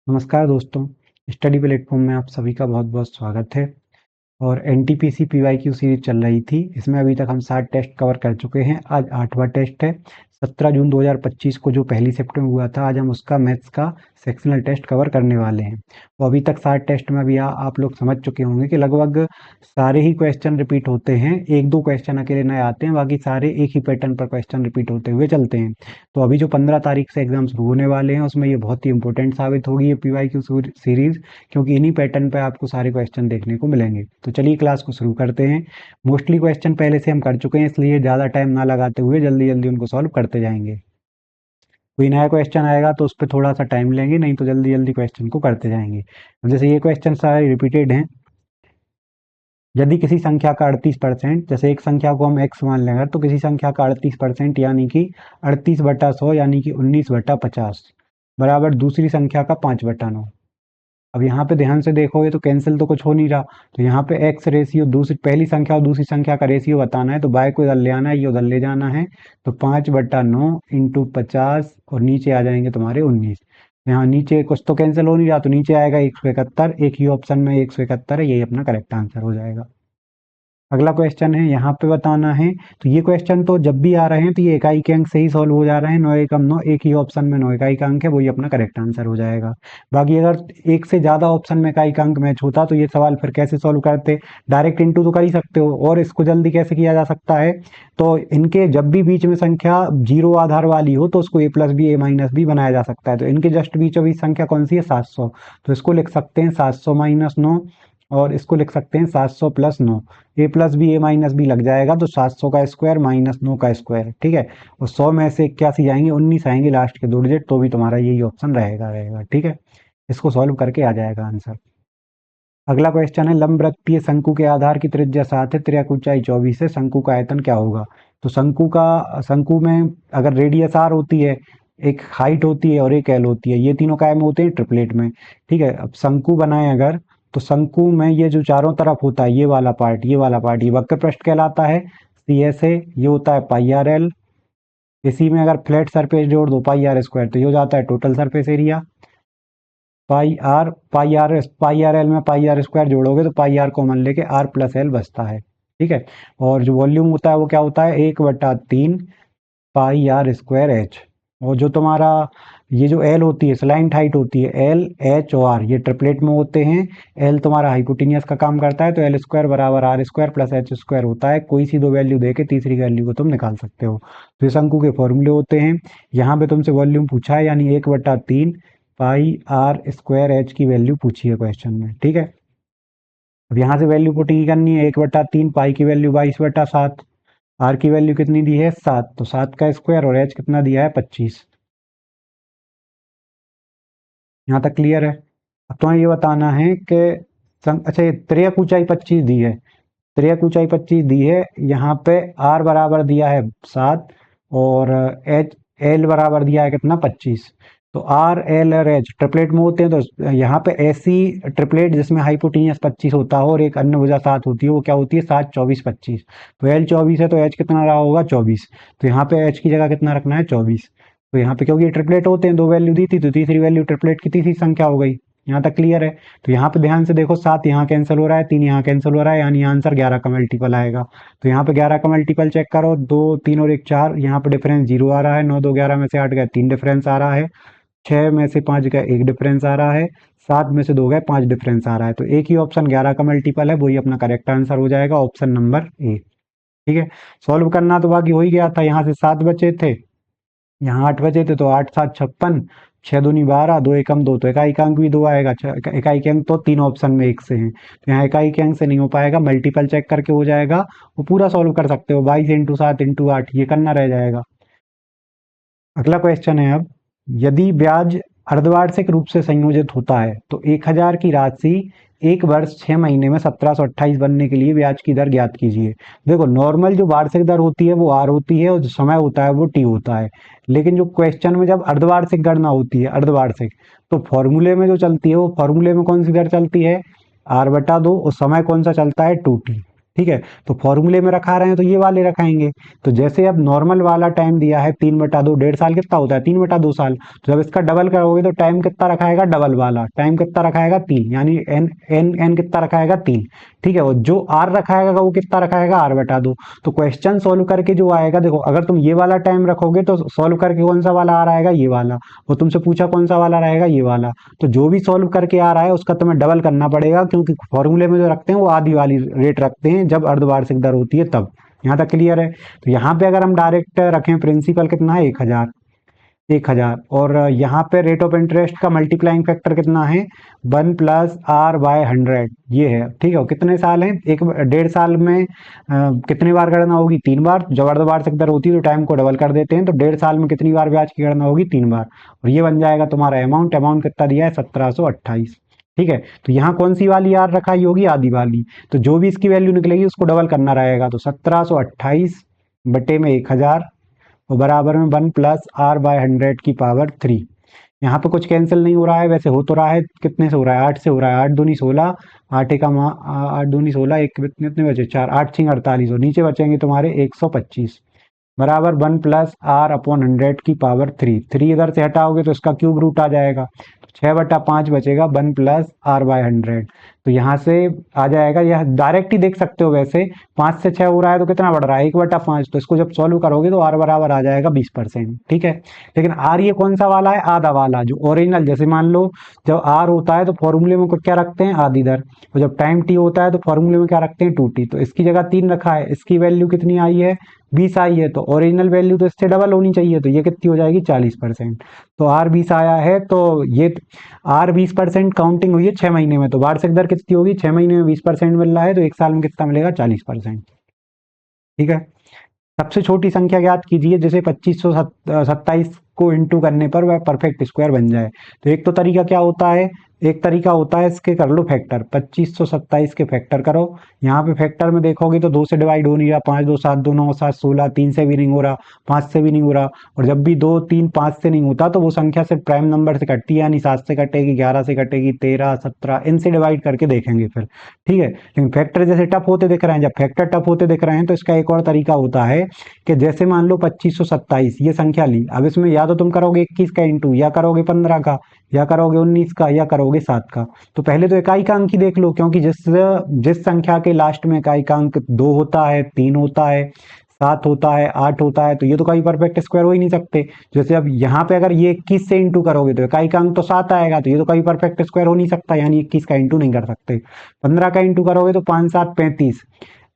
नमस्कार दोस्तों, study platform में आप सभी का बहुत बहुत स्वागत है। और एनटीपीसी पीवाईक्यू सीरीज चल रही थी। इसमें अभी तक हम 60 टेस्ट कवर कर चुके हैं। आज 8वां टेस्ट है। 17 जून 2025 को जो पहली शिफ्ट में हुआ था, आज हम उसका मैथ्स का सेक्शनल टेस्ट कवर करने वाले हैं। तो अभी तक 60 टेस्ट में भी आप लोग समझ चुके होंगे कि लगभग सारे ही क्वेश्चन रिपीट होते हैं। एक दो क्वेश्चन अकेले नए आते हैं, बाकी सारे एक ही पैटर्न पर क्वेश्चन रिपीट होते हुए चलते हैं। तो अभी जो 15 तारीख से एग्जाम शुरू होने वाले हैं, उसमें ये बहुत ही इंपॉर्टेंट साबित होगी ये पीवाईक्यू सीरीज, क्योंकि इन्हीं पैटर्न पे आपको सारे क्वेश्चन देखने को मिलेंगे। तो चलिए क्लास को शुरू करते हैं। मोस्टली क्वेश्चन पहले से हम कर चुके हैं, इसलिए ज़्यादा टाइम ना लगाते हुए जल्दी जल्दी उनको सॉल्व करते जाएंगे। कोई नया क्वेश्चन आएगा तो उस पर थोड़ा सा टाइम लेंगे, नहीं तो जल्दी जल्दी क्वेश्चन को करते जाएंगे। अब जैसे ये क्वेश्चन सारे रिपीटेड हैं। यदि किसी संख्या का 38%, जैसे एक संख्या को हम x मान लेंगे, तो किसी संख्या का 38% यानी कि 38/100 यानी कि 19/50 बराबर दूसरी संख्या का 5/9। अब यहाँ पे ध्यान से देखोगे तो कैंसिल तो कुछ हो नहीं रहा। तो यहाँ पे x रेशियो, दूसरी पहली संख्या और दूसरी संख्या का रेशियो बताना है, तो बाय को इधर ले आना है, ये उधर ले जाना है। तो 5/9 इंटू 50 और नीचे आ जाएंगे तुम्हारे 19। यहाँ नीचे कुछ तो कैंसिल हो नहीं रहा, तो नीचे आएगा 171। एक ही ऑप्शन में 171 है, यही अपना करेक्ट आंसर हो जाएगा। अगला क्वेश्चन है, यहाँ पे बताना है। तो ये क्वेश्चन तो जब भी आ रहे हैं तो ये इकाई के अंक से ही सॉल्व हो जा रहे हैं। 9 एकम 9, एक ही ऑप्शन में 9 इकाई का अंक है, वही अपना करेक्ट आंसर हो जाएगा। बाकी अगर एक से ज़्यादा ऑप्शन में इकाई का अंक मैच होता तो ये सवाल फिर कैसे सॉल्व करते। डायरेक्ट इंटू तो कर ही सकते हो, और इसको जल्दी कैसे किया जा सकता है। तो इनके जब भी बीच में संख्या जीरो आधार वाली हो तो उसको a+b a-b बनाया जा सकता है। तो इनके जस्ट बीचों बीच संख्या कौन सी है, 700। तो इसको लिख सकते हैं 700 - 9, और इसको लिख सकते हैं 700 + 9। a+b a-b लग जाएगा, तो 700 का स्क्वायर - 9 का स्क्वायर, ठीक है। और 100 में से 81 जाएंगे, 19 आएंगे लास्ट के 2 डिजिट, तो भी तुम्हारा यही ऑप्शन रहेगा, ठीक है। इसको सॉल्व करके आ जाएगा आंसर। अगला क्वेश्चन है, लंबवृत्तीय शंकु के आधार की त्रिज्या 7 है, त्रिज्या की ऊंचाई 24 है, शंकु का आयतन क्या होगा। तो शंकु में अगर रेडियस r होती है, एक हाइट होती है और एक l होती है, ये तीनों काय में होते हैं, ट्रिपलेट में, ठीक है। अब शंकु बनाए अगर, तो शंकु में ये जो चारों तरफ होता है, ये वाला पार्ट ये वक्र पृष्ठ कहलाता है, CSA। ये होता है πr_l। इसी में अगर फ्लैट सरफेस जोड़ दो πr² तो ये हो जाता है टोटल सरफेस एरिया। पाई आर एल में πr² जोड़ोगे तो πr कॉमन लेके r+l बचता है, ठीक है। और जो वॉल्यूम होता है वो क्या होता है, 1/3 πr²h। और जो तुम्हारा ये जो l होती है, स्लाइंट हाइट होती है, l, h और r, ये ट्रिपलेट में होते हैं। l तुम्हारा हाइपोटेनियस का काम करता है, तो l² = r² + h² होता है। कोई सी दो वैल्यू देके तीसरी वैल्यू को तुम निकाल सकते हो। तो ये शंकु के फॉर्मूले होते हैं। यहाँ पे तुमसे वॉल्यूम पूछा है, यानी 1/3 πr² h की वैल्यू पूछी है क्वेश्चन में, ठीक है। अब यहाँ से वैल्यू पुट ही करनी है। 1/3 पाई की वैल्यू 22/7, आर की वैल्यू कितनी दी है, 7, तो 7 का स्क्वायर, और एच कितना दिया है, 25। यहाँ तक क्लियर है। अब तुम्हें ये बताना है कि अच्छा, ये त्रिज्या ऊंचाई 25 दी है, त्रिज्या ऊंचाई 25 दी है। यहाँ पे आर बराबर दिया है 7, और एच एल बराबर दिया है कितना, 25। तो आर, एल और एच ट्रिपलेट में होते हैं। तो यहाँ पे ऐसी ट्रिपलेट जिसमें हाइपोटेनियस 25 होता हो और एक अन्य भुजा 7 होती है, वो क्या होती है, 7, 24, 25। तो एल 24 है, तो एच कितना रहा होगा, 24। तो यहाँ पे एच की जगह कितना रखना है, 24। तो यहाँ पे क्योंकि ये ट्रिपलेट होते हैं, दो वैल्यू दी थी, तो तीसरी वैल्यू ट्रिपलेट की तीसरी संख्या हो गई। यहाँ तक क्लियर है। तो यहाँ पे ध्यान से देखो, 7 यहाँ कैंसिल हो रहा है, 3 यहाँ कैंसिल हो रहा है, यानी आंसर 11 का मल्टीपल आएगा। तो यहाँ पे 11 का मल्टीपल चेक करो, 2, 3 और 1 4। यहाँ पे डिफरेंस 0 आ रहा है। 9, 2, 11 में से 8 गए, 3 डिफरेंस आ रहा है। 6 में से 5 गए, 1 डिफरेंस आ रहा है। 7 में से 2 गए, 5 डिफरेंस आ रहा है। तो एक ही ऑप्शन 11 का मल्टीपल है, वही अपना करेक्ट आंसर हो जाएगा, ऑप्शन नंबर ए, ठीक है। सॉल्व करना तो बाकी हो ही गया था। यहाँ से 7 बचे थे, यहाँ 8 बचे थे, तो 8, 7, 56, 6 दूनी 12, 2 एकम 2, तो इकाई का अंक भी 2 आएगा। इकाई के अंक तो 3 ऑप्शन में एक से हैं, तो यहाँ इकाई के अंक से नहीं हो पाएगा, मल्टीपल चेक करके हो जाएगा। वो पूरा सॉल्व कर सकते हो, 22 × 7 × 8, ये करना रह जाएगा। अगला क्वेश्चन है, अब यदि ब्याज अर्धवार्षिक रूप से संयोजित होता है तो 1000 की राशि एक वर्ष 6 महीने में 1728 बनने के लिए ब्याज की दर ज्ञात कीजिए। देखो, नॉर्मल जो वार्षिक दर होती है वो आर होती है, और जो समय होता है वो टी होता है। लेकिन जो क्वेश्चन में जब अर्धवार्षिक गणना होती है, अर्धवार्षिक, तो फॉर्मूले में जो चलती है, वो फॉर्मूले में कौन सी दर चलती है, r/2, और समय कौन सा चलता है, 2t, ठीक है, तो फॉर्मूले में रखा रहे हैं तो ये वाले रखाएंगे। तो जैसे अब नॉर्मल वाला टाइम दिया है 3/2, 1.5 साल कितना होता है 3/2 साल, तो जब इसका डबल करोगे तो टाइम कितना रखाएगा, डबल वाला टाइम कितना रखाएगा 3, यानी एन एन एन कितना रखाएगा 3। ठीक है, और जो आर रखाएगा वो कितना रखाएगा, r/2। तो क्वेश्चन सोल्व करके जो आएगा, देखो अगर तुम ये वाला टाइम रखोगे तो सोल्व करके कौन सा वाला आ रहा है, ये वाला। वो तुमसे पूछा कौन सा वाला रहेगा, ये वाला। तो जो भी सॉल्व करके आ रहा है उसका तुम्हें डबल करना पड़ेगा, क्योंकि फॉर्मूले में जो रखते हैं वो आधी वाली रेट रखते हैं जब अर्धवार्षिक दर होती है तब। यहाँ तक क्लियर है। तो यहाँ पे अगर हम डायरेक्ट रखें प्रिंसिपल कितना है 1000, 1000, और यहाँ पे रेट ऑफ इंटरेस्ट का मल्टीप्लाइंग फैक्टर कितना है 1+r/100, ये है। ठीक है, और कितने साल हैं, 1.5 साल में कितनी बार गणना होगी, 3 बार। जब अर्धवार्षिक दर होती है तो टाइम को डबल कर देते हैं, तो 1.5 साल में कितनी बार ब्याज की गणना होगी, 3 बार। और ये बन जाएगा तुम्हारा अमाउंट कितना दिया है 1728। ठीक है, तो यहाँ कौन सी वाली आर रखाई होगी, आधी वाली। तो जो भी इसकी वैल्यू निकलेगी उसको डबल करना रहेगा, तो 1728 बटे में 1000 और बराबर में 1+r/100 की पावर 3। यहाँ पे कुछ कैंसिल नहीं हो रहा है, वैसे हो तो रहा है, कितने से हो रहा है, 8 से हो रहा है, 8 दूनी 16, 8 एका 8 दूनी 16, एक कितने बचे 4, 8 6 48, और नीचे बचेंगे तुम्हारे 125 बराबर 1+r/100 की पावर 3। 3 इधर से हटाओगे तो इसका क्यूब रूट आ जाएगा, तो 6/5 बचेगा 1+r/100। तो यहाँ से आ जाएगा, यह डायरेक्ट ही देख सकते हो, वैसे 5 से 6 हो रहा है तो कितना बढ़ रहा है 1/5, तो इसको जब सॉल्व करोगे तो आर बराबर आ जाएगा 20%। ठीक है, लेकिन आर ये कौन सा वाला है, आधा वाला जो ओरिजिनल। जैसे मान लो जब आर होता है तो फॉर्मूले में क्या रखते हैं, आधी दर, और जब टाइम टी होता है तो फॉर्मूले में क्या रखते हैं 2t। तो इसकी जगह 3 रखा है, इसकी वैल्यू कितनी आई है 20 आई है, तो ओरिजिनल वैल्यू तो इससे डबल होनी चाहिए, तो ये कितनी हो जाएगी 40%। तो आर 20 आया है, तो ये आर 20% काउंटिंग हुई है 6 महीने में, तो वार्षिक दर कितनी होगी, 6 महीने में 20% मिल रहा है, तो 1 साल में कितना मिलेगा 40%। ठीक है, सबसे छोटी संख्या ज्ञात कीजिए जिसे 2527 को इंटू करने पर वह परफेक्ट स्क्वायर बन जाए। तो एक तो तरीका क्या होता है, एक तरीका होता है इसके कर लो फैक्टर, 2527 के फैक्टर करो। यहाँ पे फैक्टर में देखोगे तो 2 से डिवाइड हो नहीं रहा, 5 2 7 2 9 7 16, 3 से भी नहीं हो रहा, 5 से भी नहीं हो रहा। और जब भी 2 3 5 से नहीं होता तो वो संख्या सिर्फ प्राइम नंबर से कटती है, यानी 7 से कटेगी, 11 से कटेगी, 13 17 इनसे डिवाइड करके देखेंगे फिर। ठीक है, लेकिन फैक्टर जैसे टफ होते दिख रहे हैं, जब फैक्टर टफ होते दिख रहे हैं तो इसका एक और तरीका होता है कि जैसे मान लो 2527 ये संख्या ली, अब इसमें या तो तुम करोगे 21 का इंटू, या करोगे 15 का, या करोगे 19 का, या करोगे 7 का। तो पहले तो इकाई का अंक ही देख लो, क्योंकि जिस जिस संख्या के लास्ट में इकाई का अंक 2 होता है, 3 होता है, 7 होता है, 8 होता है, तो ये तो कभी परफेक्ट स्क्वायर हो ही नहीं सकते। जैसे अब यहाँ पे अगर ये 21 से इंटू करोगे तो इकाई का अंक तो 7 आएगा, तो ये तो कभी परफेक्ट स्क्वायर हो नहीं सकता, यानी 21 का इंटू नहीं कर सकते। 15 का इंटू करोगे तो 5 7 35,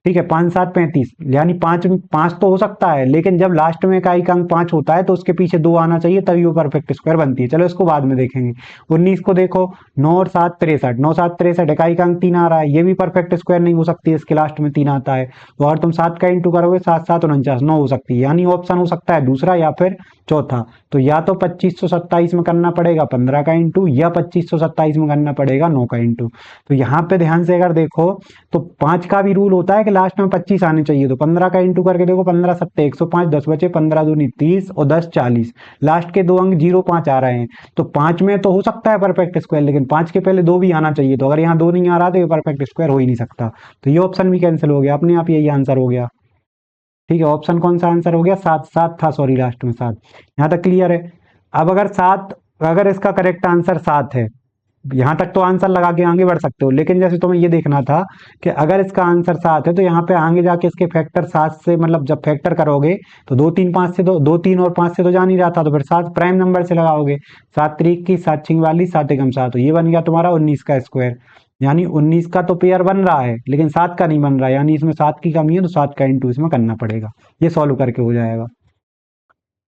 ठीक है, 5 7 35, यानी 5 5 तो हो सकता है, लेकिन जब लास्ट में इकाई का अंक 5 होता है तो उसके पीछे 2 आना चाहिए, तभी वो परफेक्ट स्क्वायर बनती है। चलो इसको बाद में देखेंगे। 19 को देखो, 9 और 7 63, 9 7 63, इकाई का अंक 3 आ रहा है, ये भी परफेक्ट स्क्वायर नहीं हो सकती, इसके लास्ट में 3 आता है। तो और तुम 7 का इंटू करोगे, 7 7 49, 9 हो सकती है, यानी ऑप्शन हो सकता है दूसरा या फिर चौथा। तो या तो 2527 में करना पड़ेगा 15 का इंटू, या 2527 में करना पड़ेगा 9 का इंटू। तो यहाँ पे ध्यान से अगर देखो तो 5 का भी रूल होता है कि लास्ट में 25 आने चाहिए, तो 15 का इंटू करके देखो, 15 7 105, 10 बचे, 15 दूनी 30 और 10 40, लास्ट के 2 अंक 0 5 आ रहे हैं, तो 5 में तो हो सकता है परफेक्ट स्क्वायर, लेकिन 5 के पहले 2 भी आना चाहिए, तो अगर यहाँ 2 नहीं आ रहा तो ये परफेक्ट स्क्वायर हो ही नहीं सकता। तो ये ऑप्शन भी कैंसिल हो गया, अपने आप यही आंसर हो गया। ठीक है, ऑप्शन कौन सा आंसर हो गया, 7 7 था, सॉरी लास्ट में 7। यहाँ तक क्लियर है। अब अगर 7, अगर इसका करेक्ट आंसर 7 है, यहाँ तक तो आंसर लगा के आगे बढ़ सकते हो, लेकिन जैसे तुम्हें ये देखना था कि अगर इसका आंसर 7 है तो यहाँ पे आगे जाके इसके फैक्टर 7 से, मतलब जब फैक्टर करोगे तो 2 3 5 से, 2 3 और 5 से तो जा नहीं रहा था, तो फिर 7 प्राइम नंबर से लगाओगे, 7 3 की 7 6 42, 7 एकम 7, तो ये बन गया तुम्हारा 19 का स्क्वायर। यानी 19 का तो पेयर बन रहा है लेकिन 7 का नहीं बन रहा है, यानी इसमें 7 की कमी है, तो 7 का इंटू इसमें करना पड़ेगा। ये सॉल्व करके हो जाएगा।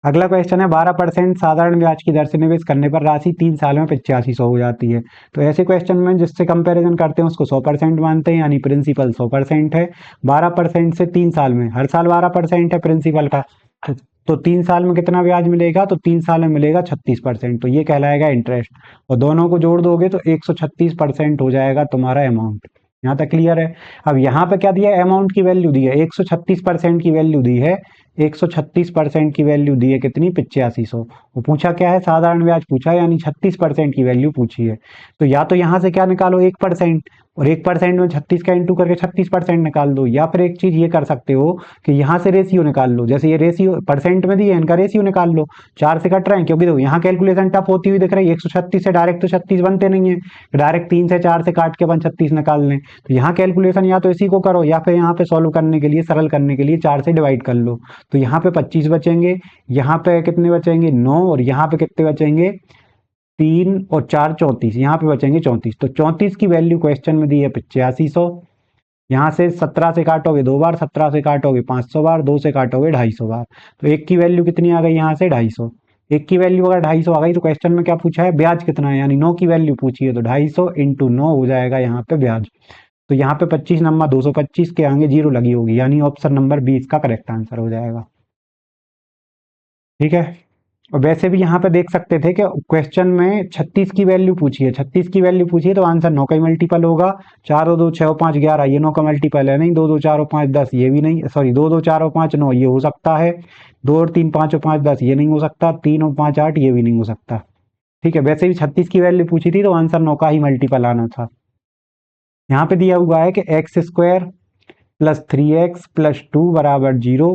अगला क्वेश्चन है 12% साधारण ब्याज की दर से निवेश करने पर राशि 3 साल में 8500 हो जाती है। तो ऐसे क्वेश्चन में जिससे कंपैरिजन करते हैं उसको 100% मानते हैं, यानी प्रिंसिपल 100% है। 12% से 3 साल में, हर साल 12% है प्रिंसिपल का, तो 3 साल में कितना ब्याज मिलेगा, तो 3 साल में मिलेगा 36%, तो ये कहलाएगा इंटरेस्ट। और दोनों को जोड़ दोगे तो 136% हो जाएगा तुम्हारा अमाउंट। यहाँ तक क्लियर है। अब यहाँ पे क्या दिया है, अमाउंट की वैल्यू दी है, 136% की वैल्यू दी है, 136% की वैल्यू दी है कितनी, 8500। वो पूछा क्या है, साधारण ब्याज पूछा है, यानी 36% की वैल्यू पूछी है। तो या तो यहाँ से क्या निकालो 1%, और 1% में 36 का इंटू करके 36% निकाल दो, या फिर एक चीज ये कर सकते हो कि यहाँ से रेशियो निकाल लो, जैसे ये रेशियो परसेंट में दी है, इनका रेशियो निकाल लो। 4 से कट रहे हैं, क्योंकि देखो यहाँ कैलकुलेशन टफ होती हुई दिख रही है, 136 से डायरेक्ट तो 36 बनते नहीं है, डायरेक्ट 3 से 4 से काट के 36 निकाल लें। तो यहाँ कैलकुलेशन या तो इसी को करो, या फिर यहाँ पे सॉल्व करने के लिए, सरल करने के लिए 4 से डिवाइड कर लो। तो यहाँ पे 25 बचेंगे, यहाँ पे कितने बचेंगे 9, और यहाँ पे कितने बचेंगे 3 और 4 34, यहाँ पे बचेंगे 34। तो 34 की वैल्यू क्वेश्चन में दी है 8500। यहाँ से 17 से काटोगे 2 बार, 17 से काटोगे 500 बार, 2 से काटोगे 250 बार। तो एक की वैल्यू कितनी आ गई यहाँ से 250। एक की वैल्यू अगर 250 आ गई तो क्वेश्चन में क्या पूछा है, ब्याज कितना है, यानी 9 की वैल्यू पूछी है, तो 250 इंटू 9 हो जाएगा यहाँ पे ब्याज। तो यहाँ पे 25 नंबर 225 के आगे जीरो लगी होगी, यानी ऑप्शन नंबर 20 का करेक्ट आंसर हो जाएगा। ठीक है। और वैसे भी यहाँ पे देख सकते थे कि क्वेश्चन में 36 की वैल्यू पूछी है, 36 की वैल्यू पूछी है तो आंसर 9 का ही मल्टीपल होगा। 4 और 2 6 और 5 11, ये 9 का मल्टीपल है नहीं। 2 2 4 और 5 10, ये भी नहीं, सॉरी 2 2 4 और 5 9, ये हो सकता है। 2 और 3 5 और 5 10, ये नहीं हो सकता। 3 और 5 8, ये भी नहीं हो सकता। ठीक है, वैसे भी 36 की वैल्यू पूछी थी तो आंसर 9 का ही मल्टीपल आना था। यहाँ पे दिया हुआ है कि x square plus 3x plus 2 बराबर 0,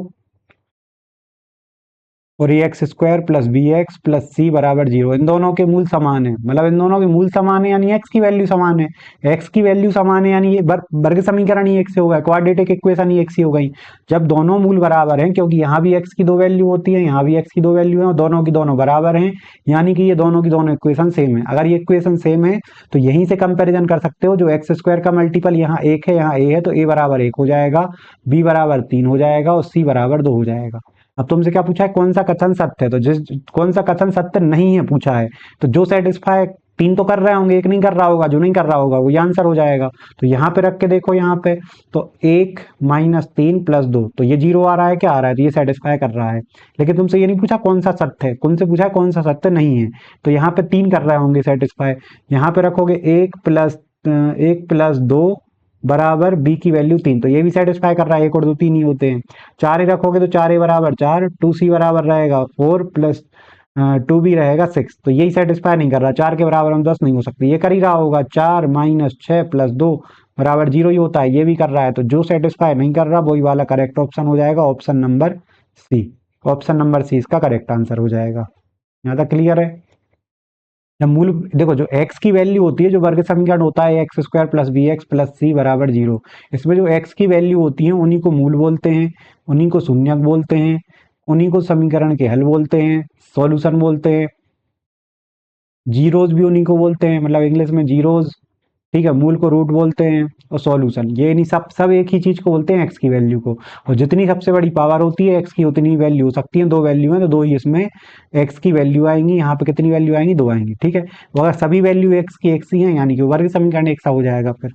और ये x square plus b x plus c बराबर 0, इन दोनों के मूल समान है। मतलब इन दोनों के मूल समान है यानी एक्स की वैल्यू समान है। एक्स की वैल्यू समान है यानी ये वर्ग समीकरण ही एक से होगा, क्वाड्रेटिक इक्वेशन ही एक सी हो गई। जब दोनों मूल बराबर हैं, क्योंकि यहाँ भी एक्स की दो वैल्यू होती है, यहाँ भी एक्स की दो वैल्यू है, और दोनों की दोनों बराबर हैं, यानी कि ये दोनों की दोनों इक्वेशन सेम है। अगर ये इक्वेशन सेम है तो यहीं से कंपेरिजन कर सकते हो, जो एक्स स्क्वायर का मल्टीपल यहाँ एक है, यहाँ ए है, तो ए बराबर 1 हो जाएगा, बी बराबर 3 हो जाएगा, और सी बराबर 2 हो जाएगा। अब तुमसे क्या पूछा है, कौन सा कथन सत्य है, तो जिस कौन सा कथन सत्य नहीं है पूछा है, तो जो सेटिस्फाई 3 तो कर रहे होंगे, एक नहीं कर रहा होगा, जो नहीं कर रहा होगा वो आंसर हो जाएगा। तो यहाँ पे रख के देखो, यहाँ पे तो 1 माइनस 3 प्लस 2, तो ये 0 आ रहा है, क्या आ रहा है, तो ये सेटिस्फाई कर रहा है। लेकिन तुमसे ये नहीं पूछा कौन सा सत्य है, तुमसे पूछा है कौन सा सत्य नहीं है। तो यहाँ पे 3 कर रहे होंगे सेटिस्फाई, यहाँ पे रखोगे 1 प्लस 2 बराबर बी की वैल्यू 3, तो ये भी सेटिस्फाई कर रहा है, 1 और 2 3 ही होते हैं। 4 ही रखोगे तो 4 ए बराबर 4, 2 सी बराबर रहेगा 4 प्लस 2 भी रहेगा 6, तो यही सेटिस्फाई नहीं कर रहा। 4 के बराबर हम 10 नहीं हो सकते, ये कर ही रहा होगा। 4 माइनस 6 प्लस 2 बराबर 0 ही होता है, ये भी कर रहा है। तो जो सेटिस्फाई नहीं कर रहा वही वाला करेक्ट ऑप्शन हो जाएगा, option number C. Option number C इसका करेक्ट आंसर हो जाएगा। यहाँ तक क्लियर है। जब मूल देखो, जो x की वैल्यू होती है, जो वर्ग समीकरण होता है x square plus b x plus c बराबर 0, इसमें जो x की वैल्यू होती है उन्हीं को मूल बोलते हैं, उन्हीं को शून्यक बोलते हैं, उन्हीं को समीकरण के हल बोलते हैं, सॉल्यूशन बोलते हैं। जीरोज भी उन्हीं को बोलते हैं, मतलब इंग्लिश में जीरोज। ठीक है, मूल को रूट बोलते हैं, और सॉल्यूशन, ये नहीं, सब सब एक ही चीज को बोलते हैं, एक्स की वैल्यू को। और जितनी सबसे बड़ी पावर होती है एक्स की, उतनी वैल्यू हो सकती है। दो वैल्यू है तो दो ही इसमें एक्स की वैल्यू आएंगी। यहाँ पे कितनी वैल्यू आएंगी, 2 आएंगी। ठीक है, वो अगर सभी वैल्यू एक्स की एक्स ही है, यानी कि वर्ग समीकरण एक सा हो जाएगा फिर।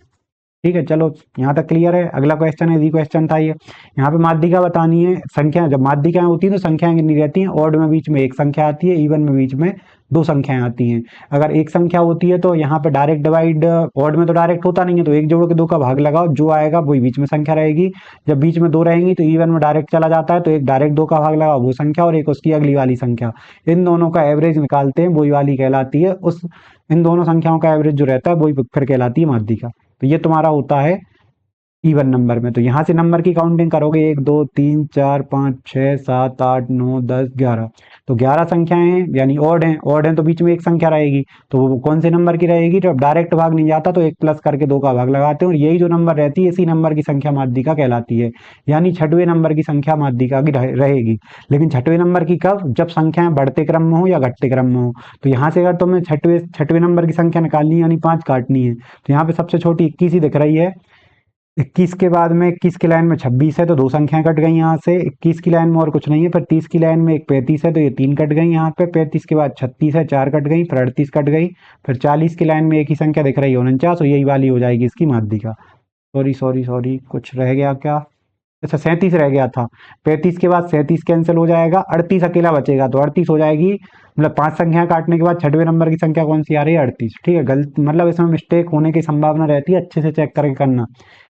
ठीक है, चलो यहाँ तक क्लियर है। अगला क्वेश्चन है, इजी क्वेश्चन था ये। यहाँ पे माध्यिका बतानी है। संख्या, जब माध्यिकाएं होती है तो संख्याएं गिनी रहती हैं। ऑड में बीच में एक संख्या आती है, इवन में बीच में दो संख्याएं आती हैं। अगर एक संख्या होती है तो यहाँ पे डायरेक्ट डिवाइड, ऑड में तो डायरेक्ट होता नहीं है, तो एक जोड़ के 2 का भाग लगाओ, जो आएगा वही बीच में संख्या रहेगी। जब बीच में 2 रहेंगी तो इवन में डायरेक्ट चला जाता है, तो एक डायरेक्ट 2 का भाग लगाओ, वो संख्या, और एक उसकी अगली वाली संख्या, इन दोनों का एवरेज निकालते हैं, वही वाली कहलाती है। उस इन दोनों संख्याओं का एवरेज जो रहता है वही फिर कहलाती है माध्यिका। तो ये तुम्हारा होता है इवन नंबर में। तो यहाँ से नंबर की काउंटिंग करोगे, 1 2 3 4 5 6 7 8 9 10 11, तो 11 संख्याएं हैं, यानी ऑड हैं। ऑड हैं तो बीच में एक संख्या रहेगी, तो वो कौन से नंबर की रहेगी, जब डायरेक्ट भाग नहीं जाता तो एक प्लस करके 2 का भाग लगाते हैं, और यही जो नंबर रहती है इसी नंबर की संख्या माध्यिका कहलाती है। यानी छठवें नंबर की संख्या माध्यिका की रहेगी। लेकिन छठवें नंबर की कब, जब संख्याएं बढ़ते क्रम में हो या घटते क्रम में हो। तो यहाँ से अगर तुम्हें छठवें नंबर की संख्या निकालनी है, यानी 5 काटनी है, तो यहाँ पे सबसे छोटी 21 ही दिख रही है। 21 के बाद में 21 की लाइन में 26 है, तो 2 संख्याएं कट गई यहाँ से। 21 की लाइन में और कुछ नहीं है। फिर 30 की लाइन में एक 35 है, तो ये 3 कट गई यहाँ पे। 35 के बाद 36 है, 4 कट गई। फिर 38 कट गई। फिर 40 की लाइन में एक ही संख्या दिख रही है, 49, तो यही वाली हो जाएगी इसकी माध्यिका। सॉरी सॉरी सॉरी, कुछ रह गया क्या, अच्छा 37 रह गया था। 35 के बाद 37 कैंसिल हो जाएगा, 38 अकेला बचेगा, तो 38 हो जाएगी। मतलब 5 संख्या काटने के बाद छठवें नंबर की संख्या कौन सी आ रही है, 38। ठीक है, गलत मतलब इसमें मिस्टेक होने की संभावना रहती है, अच्छे से चेक करके करना।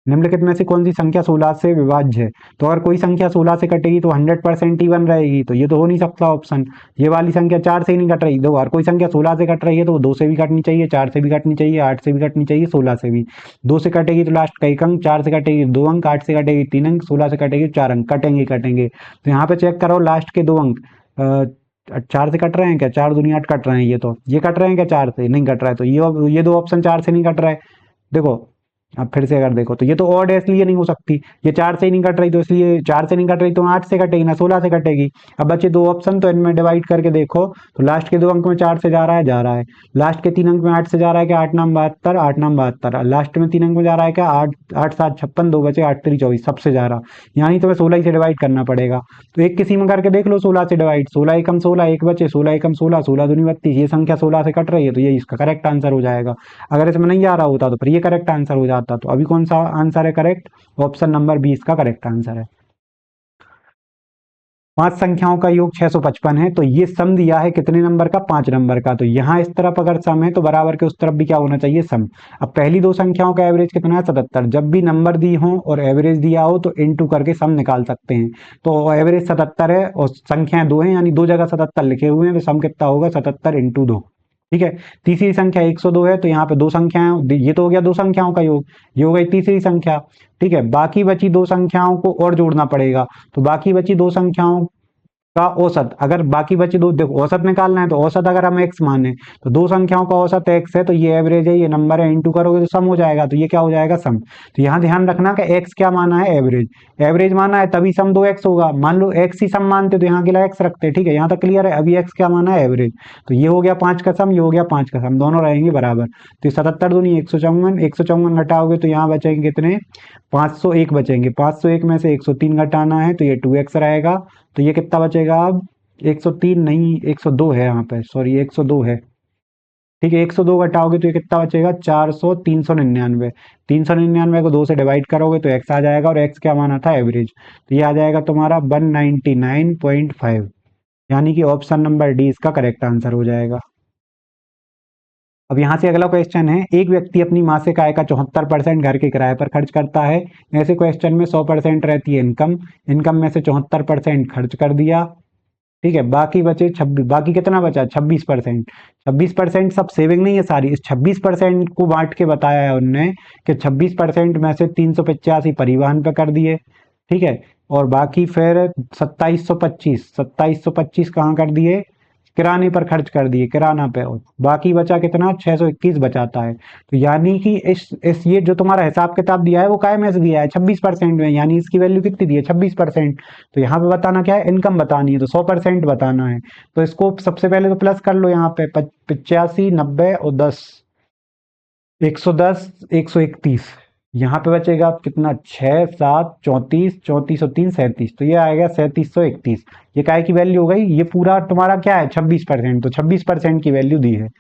निम्नलिखित में से कौन सी संख्या 16 से विभाज्य है? तो अगर कोई संख्या 16 से कटेगी तो 100% इवन रहेगी, तो ये तो हो नहीं सकता ऑप्शन। ये वाली संख्या 4 से ही नहीं कट रही। देखो हर कोई संख्या 16 से कट रही है तो 2 से भी कटनी चाहिए, 4 से भी कटनी चाहिए, 8 से भी कटनी चाहिए, 16 से भी। 2 से कटेगी तो लास्ट का 1 अंक, 4 से कटेगी 2 अंक, 8 से कटेगी 3 अंक, 16 से कटेगी 4 अंक, कटेंगे ही कटेंगे। तो यहाँ पे चेक करो लास्ट के 2 अंक 4 से कट रहे हैं क्या? 4 दूनी 8 कट रहे हैं, ये कट रहे हैं क्या? 4 से नहीं कट रहा है, तो ये दो ऑप्शन 4 से नहीं कट रहा है। देखो अब फिर से अगर देखो तो ये तो ऑड है इसलिए नहीं हो सकती। ये 4 से ही नहीं कट रही, तो इसलिए 4 से नहीं कट रही तो 8 से कटेगी ना 16 से कटेगी। अब बचे 2 ऑप्शन, तो इनमें डिवाइड करके देखो तो लास्ट के 2 अंक में 4 से जा रहा है, लास्ट के 3 अंक में 8 से जा रहा है क्या? 8 नाम 72, 8 नाम 72, लास्ट में 3 अंक में जा रहा है क्या? 8 8 7 56, 2 बचे 8 3 24, सबसे जा रहा। यानी तुम्हें 16 ही से डिवाइड करना पड़ेगा। तो एक किसी में करके देख लो 16 से डिवाइड, 16 एकम 16, एक बचे 16 एकम 16, 16 दूनी 32, ये संख्या 16 से कट रही है तो ये इसका करेक्ट आंसर हो जाएगा। अगर इसमें नहीं आ रहा होता तो फिर ये करेक्ट आंसर हो जाता। तो अभी कौन सा आंसर है करेक्ट? ऑप्शन नंबर 20 का करेक्ट आंसर है। 5 संख्याओं का योग 655 है, तो ये सम दिया है कितने नंबर का? 5 नंबर का। तो यहाँ इस तरफ अगर सम है तो बराबर के उस तरफ भी क्या होना चाहिए? सम। अब पहली 2 संख्याओं का एवरेज कितना है? 77। जब भी नंबर दी हो और एवरेज दिया हो तो इनटू करके सम निकाल सकते हैं। तो एवरेज 77 है और संख्याएं 2 हैं, यानी 2 जगह 77 लिखे हुए हैं, तो सम कितना होगा? 77 इंटू 2। ठीक है। तीसरी संख्या 102 है, तो यहाँ पे 2 संख्याएं, ये तो हो गया 2 संख्याओं का योग, ये हो गई तीसरी संख्या। ठीक है, बाकी बची 2 संख्याओं को और जोड़ना पड़ेगा। तो बाकी बची 2 संख्याओं का औसत, अगर बाकी बची 2, देखो औसत निकालना है तो औसत अगर हम x माने तो 2 संख्याओं का औसत x है, तो ये एवरेज है, ये नंबर है, इंटू करोगे तो सम हो जाएगा। तो ये क्या हो जाएगा? सम। तो यहाँ ध्यान रखना कि x क्या माना है? एवरेज। एवरेज माना है तभी सम 2x होगा। मान लो x ही सम मानते तो यहाँ के लिए x रखते। ठीक है, यहाँ तक क्लियर है। अभी x क्या माना है? एवरेज। तो ये हो गया 5 का सम, ये हो गया 5 का सम, दोनों रहेंगे बराबर। तो 77 दूनी 154, 154 घटाओगे तो यहाँ बचेंगे कितने? 501 बचेंगे। 501 में से 103 घटाना है तो ये 2x रहेगा। तो ये कितना बचेगा अब? 103 नहीं, 102 है यहाँ पे, सॉरी 102 है। ठीक है, 102 घटाओगे तो ये कितना बचेगा? 400, 399। 399 को 2 से डिवाइड करोगे तो x आ जाएगा, और x क्या माना था? एवरेज। तो ये आ जाएगा तुम्हारा 199.5, यानी कि ऑप्शन नंबर डी इसका करेक्ट आंसर हो जाएगा। अब यहाँ से अगला क्वेश्चन है, एक व्यक्ति अपनी मासिक आय का 74% घर के किराए पर खर्च करता है। ऐसे क्वेश्चन में 100% रहती है इनकम, इनकम में से 74% खर्च कर दिया। ठीक है, बाकी बचे 26, बाकी कितना बचा? 26%। 26% सब सेविंग नहीं है सारी, इस 26% को बांट के बताया है उनने कि 26% में से 385 परिवहन पे कर दिए। ठीक है, और बाकी फिर 2725 कहाँ कर दिए? किराने पर खर्च कर दिए, किराना पे। और बाकी बचा कितना? 621 बचाता है। तो यानी कि इस ये जो तुम्हारा हिसाब किताब दिया है वो काय में से दिया है? 26% में, यानी इसकी वैल्यू कितनी दी है? 26%। तो यहाँ पे बताना क्या है? इनकम बतानी है, तो 100% बताना है। तो इसको सबसे पहले तो प्लस कर लो, यहाँ पे 85, 90 और 10, 110, 131। यहाँ पे बचेगा कितना? 6 7 34, 34 और 3 37, तो ये आएगा 3731। ये काय की वैल्यू हो गई? ये पूरा तुम्हारा क्या है? 26%। तो 26% की वैल्यू दी है। तो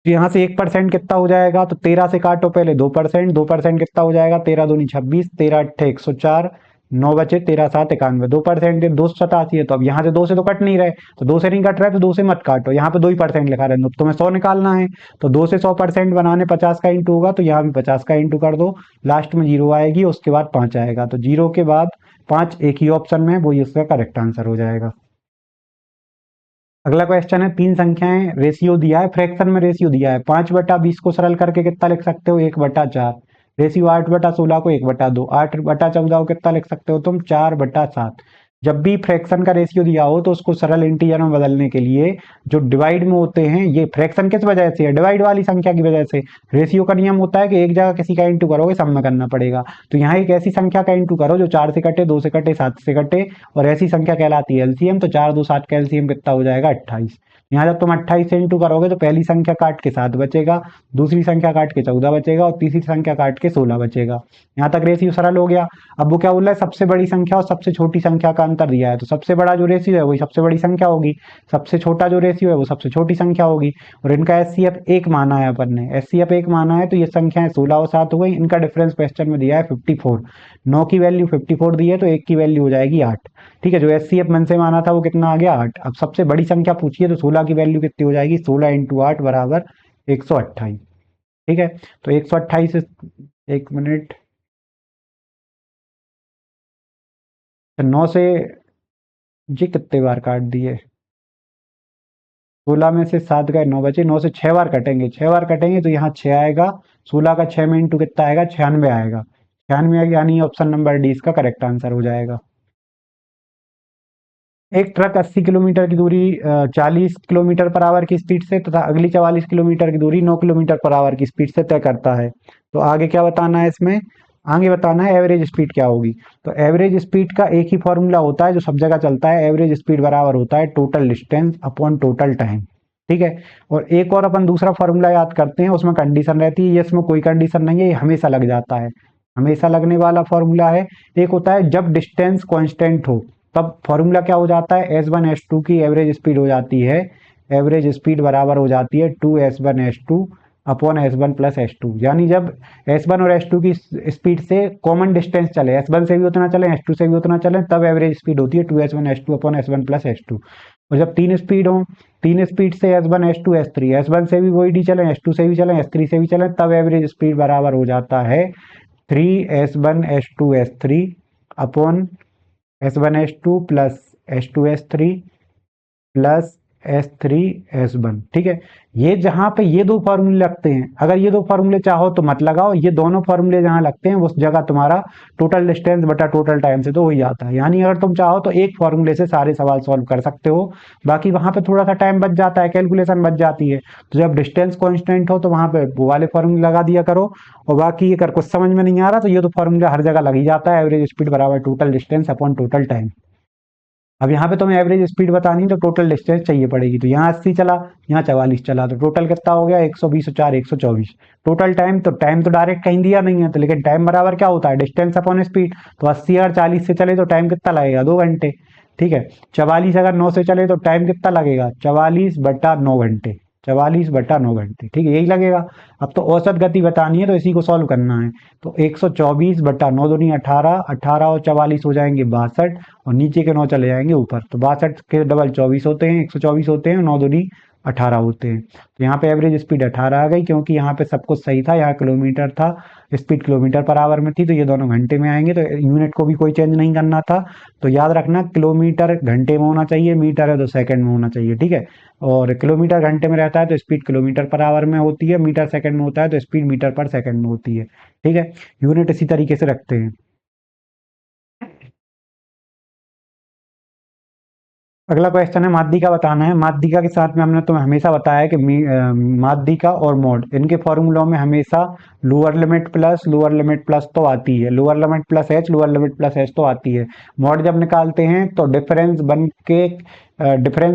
यहाँ से 1% कितना हो जाएगा? तो 13 से काटो पहले 2%, 2% कितना हो जाएगा? 13 दूनी 26, 13 अट्ठे 104, 9 बचे 13 7 91, 2% 287 है। तो अब यहाँ से 2 से तो कट नहीं रहे, तो 2 से नहीं कट रहा है तो 2 से मत काटो, यहाँ पे 2% लिखा रहे, तो तुम्हें 100 निकालना है। तो 2 से 100% बनाने 50 का इंटू होगा, तो यहाँ भी 50 का इंटू कर दो, लास्ट में 0 आएगी, उसके बाद 5 आएगा। तो 0 के बाद 5 एक ही ऑप्शन में, वो इसका करेक्ट आंसर हो जाएगा। अगला क्वेश्चन है, 3 संख्याएं रेशियो दिया है, फ्रैक्शन में रेशियो दिया है। 5/20 को सरल करके कितना लिख सकते हो? 1/4। रेशियो 8/16 को 1/2, 8/14 को कितना लिख सकते हो तुम? 4/7। जब भी फ्रैक्शन का रेशियो दिया हो तो उसको सरल इंटीजर में बदलने के लिए जो डिवाइड में होते हैं, ये फ्रैक्शन किस वजह से है? डिवाइड वाली संख्या की वजह से। रेशियो का नियम होता है कि एक जगह किसी का इंटू करोगे सब में करना पड़ेगा। तो यहाँ एक ऐसी संख्या का इंटू करो जो 4 से कटे, 2 से कटे, 7 से कटे, और ऐसी संख्या कहलाती है एलसीएम। तो 4 2 7 का एलसीएम कितना हो जाएगा? 28। यहाँ जब तुम 28 से इंटू करोगे तो पहली संख्या काट के 7 बचेगा, दूसरी संख्या काट के 14 बचेगा, और तीसरी संख्या काट के 16 बचेगा। यहाँ तक रेशियो सरल हो गया। अब वो क्या बोल रहा है? सबसे बड़ी संख्या और सबसे छोटी संख्या का अंतर दिया है, तो सबसे बड़ा जो रेशियो है वही सबसे बड़ी संख्या होगी, सबसे छोटा जो रेशियो है वो सबसे छोटी संख्या होगी। और इनका एचसीएफ 1 माना है अपन ने, एचसीएफ 1 माना है, तो ये संख्याएं 16 और 7 हो गई। इनका डिफरेंस क्वेश्चन में दिया है 54। 9 की वैल्यू 54 दी है, तो 1 की वैल्यू हो जाएगी 8। ठीक है, जो एचसीएफ मन से माना था वो कितना आ गया? 8। अब सबसे बड़ी संख्या पूछिए तो 16 की वैल्यू कितनी हो जाएगी? 16 इंटू 8 बराबर 128। ठीक है, तो 128, एक मिनट, तो 9 से जी कितने बार काट दिए, 16 में से 7 गए, 9 बचे, 9 से 6 बार कटेंगे, 6 बार कटेंगे तो यहाँ 6 आएगा, 16 का 6 में इंटू कितना आएगा, 96 आएगा, 96 यानी ऑप्शन नंबर डी इसका करेक्ट आंसर हो जाएगा। एक ट्रक 80 किलोमीटर की दूरी 40 किलोमीटर पर आवर की स्पीड से तथा अगली 44 किलोमीटर की दूरी 9 किलोमीटर पर आवर की स्पीड से तय करता है। तो आगे क्या बताना है इसमें, आगे बताना है एवरेज स्पीड क्या होगी। तो एवरेज स्पीड का एक ही फॉर्मूला होता है जो सब जगह चलता है, एवरेज स्पीड बराबर होता है total distance upon total time. ठीक है, और एक और अपन दूसरा फॉर्मूला याद करते हैं, उसमें कंडीशन रहती है, ये इसमें कोई कंडीशन नहीं है, ये हमेशा लग जाता है, हमेशा लगने वाला फॉर्मूला है। एक होता है जब डिस्टेंस कांस्टेंट हो, तब फॉर्मूला क्या हो जाता है, S1 S2 की एवरेज स्पीड हो जाती है, एवरेज स्पीड बराबर हो जाती है 2S1 S2 upon S1 plus S2। यानी जब S1 और S2 की स्पीड से कॉमन डिस्टेंस चले, S1 से भी उतना चले, S2 से भी उतना चले, तब एवरेज स्पीड होती है 2S1 S2 upon S1 plus S2। और जब तीन स्पीड हो, तीन स्पीड से S1 S2 S3, S1 से भी वही डी चले, S2 से भी चले, S3 से भी चले, तब एवरेज स्पीड बराबर हो जाता है 3S1 S2 S3 upon S1 S2 plus S2 S3 plus S3 S1। ठीक है, ये जहां पे ये दो फॉर्मूले लगते हैं, अगर ये दो फॉर्मूले चाहो तो मत लगाओ, ये दोनों फॉर्मूले जहां लगते हैं उस जगह तुम्हारा टोटल डिस्टेंस बटा टोटल टाइम से तो हो ही जाता है। यानी अगर तुम चाहो तो एक फॉर्मूले से सारे सवाल सॉल्व कर सकते हो, बाकी वहां पे थोड़ा सा टाइम बच जाता है, कैलकुलेशन बच जाती है। तो जब डिस्टेंस कांस्टेंट हो तो वहां पे वो वाले फॉर्मूले लगा दिया करो, और बाकी अगर कुछ समझ में नहीं आ रहा तो ये तो फॉर्मूला हर जगह लग ही जाता है, एवरेज स्पीड बराबर total distance upon total time. अब यहाँ पे तुम्हें एवरेज स्पीड बतानी है तो टोटल डिस्टेंस चाहिए पड़ेगी, तो यहाँ 80 चला, यहाँ 44 चला, तो टोटल कितना हो गया, 120 और 4 124। टोटल टाइम, तो टाइम तो डायरेक्ट कहीं दिया नहीं है, तो लेकिन टाइम बराबर क्या होता है, डिस्टेंस अपॉन स्पीड। तो 80 अगर 40 से चले तो टाइम कितना लगेगा, 2 घंटे। ठीक है, 44 अगर 9 से चले तो टाइम कितना लगेगा, 44/9 घंटे, 44/9 घंटे। ठीक है, यही लगेगा। अब तो औसत गति बतानी है तो इसी को सॉल्व करना है। तो 124/9 दूनी 18, 18 और 44 हो जाएंगे 62, और नीचे के 9 चले जाएंगे ऊपर, तो 62 के डबल 24 होते हैं, 124 होते हैं, 9 दूनी 18 होते हैं। तो यहाँ पे एवरेज स्पीड 18 आ गई, क्योंकि यहाँ पे सब कुछ सही था, यहाँ किलोमीटर था, स्पीड किलोमीटर पर आवर में थी, तो ये दोनों घंटे में आएंगे, तो यूनिट को भी कोई चेंज नहीं करना था। तो याद रखना किलोमीटर घंटे में होना चाहिए, मीटर है तो सेकंड में होना चाहिए। ठीक है, और किलोमीटर घंटे में रहता है तो स्पीड किलोमीटर पर आवर में होती है, मीटर सेकंड में होता है तो स्पीड मीटर पर सेकंड में होती है। ठीक है, यूनिट इसी तरीके से रखते हैं। अगला क्वेश्चन है माध्यिका बताना है। माध्यिका के साथ में हमने तुम्हें हमेशा बताया कि माध्यिका और मोड, इनके फॉर्मूलों में हमेशा लोअर लिमिट प्लस तो आती है, lower limit plus H, lower limit plus H तो आती है। मोड जब निकालते हैं तो डिफरेंस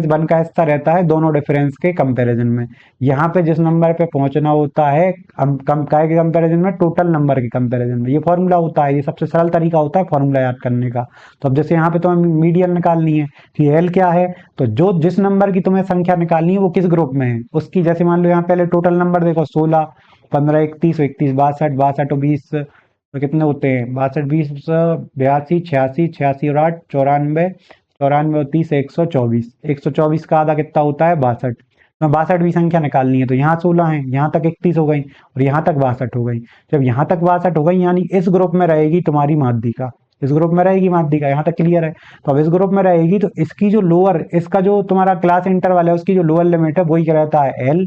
बन का हिस्सा रहता है दोनों डिफरेंस के कंपैरिजन में। यहाँ पे जिस नंबर पे पहुंचना होता है कम काय के कंपैरिजन में, टोटल नंबर के कंपैरिजन में, ये फॉर्मूला होता है, ये सबसे सरल तरीका होता है फॉर्मूला याद करने का। तो अब जैसे यहाँ पे तुम्हें मीडियन निकालनी है कि एल क्या है, तो जो जिस नंबर की तुम्हें संख्या निकालनी है वो किस ग्रुप में है उसकी, जैसे मान लो यहाँ पहले टोटल नंबर देखो, 16, 15, 31, 31, 62, 62 और 20, तो कितने होते हैं, 62, 20, 82, 86, 86 और 8 94, 94 और 30 124, 124 का आधा कितना होता है, 62। तो 62वीं संख्या निकालनी है, तो यहाँ 16 है, यहाँ तक 31 हो गई, और यहाँ तक 62 हो गई। जब यहाँ तक 62 हो गई यानी इस ग्रुप में रहेगी तुम्हारी माध्यिका, इस ग्रुप में रहेगी माध्यिका, यहाँ तक क्लियर है। तो अब इस ग्रुप में रहेगी तो इसकी जो लोअर, इसका जो तुम्हारा क्लास इंटरवल है उसकी जो लोअर लिमिट है वही क्या रहता है, एल,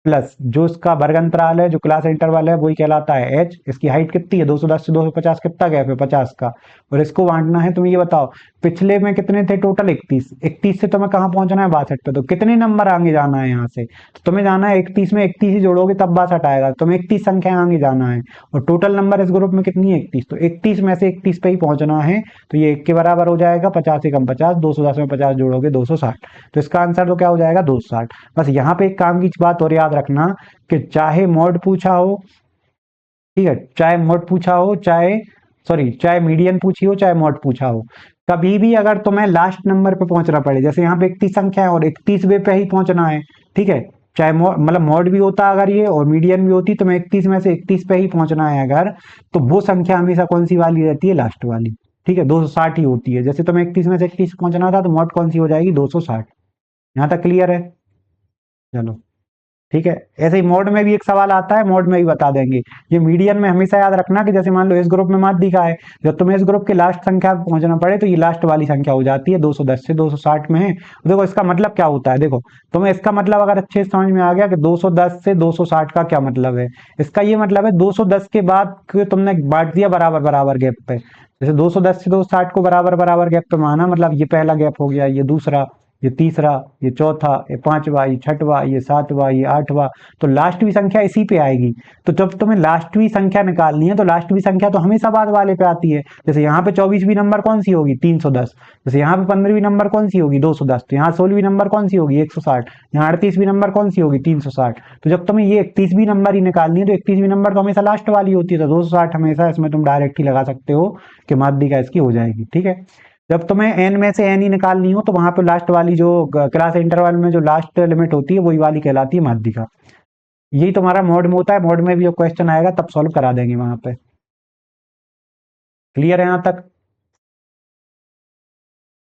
प्लस जो इसका वर्ग अंतराल है, जो क्लास इंटरवल है वही कहलाता है एच। इसकी हाइट कितनी है, 210 से 250 कितना गैप है, 50 का। और इसको बांटना है, तुम ये बताओ पिछले में कितने थे टोटल, 31, 31 से तुम्हें कहाँ पहुंचना है, 62 पे, तो कितने नंबर आगे जाना है यहाँ से, तो तुम्हें जाना है 31 में 31 ही जोड़ोगे तब 62 आएगा, तुम्हें 31 संख्या आगे जाना है। और टोटल नंबर इस ग्रुप में कितनी है, 31, तो 31 में से 31 पे ही पहुंचना है, तो ये 1 के बराबर हो जाएगा, 50 से कम 50, 210 में 50 जोड़ोगे 260, तो इसका आंसर तो क्या हो जाएगा, 260। बस यहाँ पे एक काम की बात और याद रखना कि चाहे मॉड पूछा हो, ठीक है, चाहे मॉड पूछा हो, चाहे मीडियन पूछी हो, चाहे मॉड पूछा हो, कभी भी अगर तुम्हें लास्ट नंबर पे पहुंचना पड़े, जैसे यहाँ पे 31 संख्या है और 31वें पे ही पहुंचना है, ठीक है, चाहे मतलब मॉड भी होता अगर ये और मीडियन भी होती, तो मैं 31 में से 31 पे ही पहुंचना है अगर, तो वो संख्या हमेशा कौन सी वाली रहती है, लास्ट वाली। ठीक है, 260 ही होती है, जैसे तुम्हें 31 में से 31 पहुंचना था तो मॉड कौन सी हो जाएगी, 260। यहाँ तक क्लियर है, चलो। ठीक है। ऐसे ही मोड में भी एक सवाल आता है, मोड में भी बता देंगे। ये मीडियन में हमेशा याद रखना कि जैसे मान लो इस ग्रुप में माध्यिका है, जब तुम्हें इस ग्रुप के लास्ट संख्या पे पहुंचना पड़े तो ये लास्ट वाली संख्या हो जाती है, 210 से 260 में है। देखो इसका मतलब क्या होता है, देखो तुम्हें इसका मतलब अगर अच्छे से समझ में आ गया कि 210 से 260 का क्या मतलब है। इसका ये मतलब है 210 के बाद के तुमने बांट दिया बराबर बराबर गैप पे। जैसे 210 से 260 को बराबर बराबर गैप पे माना, मतलब ये पहला गैप हो गया, ये दूसरा, ये तीसरा, ये चौथा, ये पांचवा, ये छठवा, ये सातवा, ये आठवां, तो लास्टवी संख्या इसी पे आएगी। तो जब तुम्हें लास्टवी संख्या निकालनी है तो लास्टवी संख्या तो हमेशा बाद वाले पे आती है। जैसे यहाँ पे 24वीं नंबर कौन सी होगी, 310। जैसे यहाँ पे 15वीं नंबर कौन सी होगी, 210। तो यहाँ 16वीं नंबर कौन सी होगी, 160। यहाँ 38वीं नंबर कौन सी होगी, 360। तो जब तुम्हें ये 31वीं नंबर ही निकालनी है तो 31वीं नंबर तो हमेशा लास्ट वाली होती है, तो 260 हमेशा इसमें तुम डायरेक्ट ही लगा सकते हो कि माध्यिका इसकी हो जाएगी। ठीक है। जब तुम्हें एन में से एन ही निकालनी हो तो वहां पे लास्ट वाली जो क्लास इंटरवल में जो लास्ट लिमिट होती है वही वाली कहलाती है माध्यिका। यही तुम्हारा मोड में होता है, मोड में भी जो क्वेश्चन आएगा तब सॉल्व करा देंगे वहां पे। क्लियर है यहाँ तक।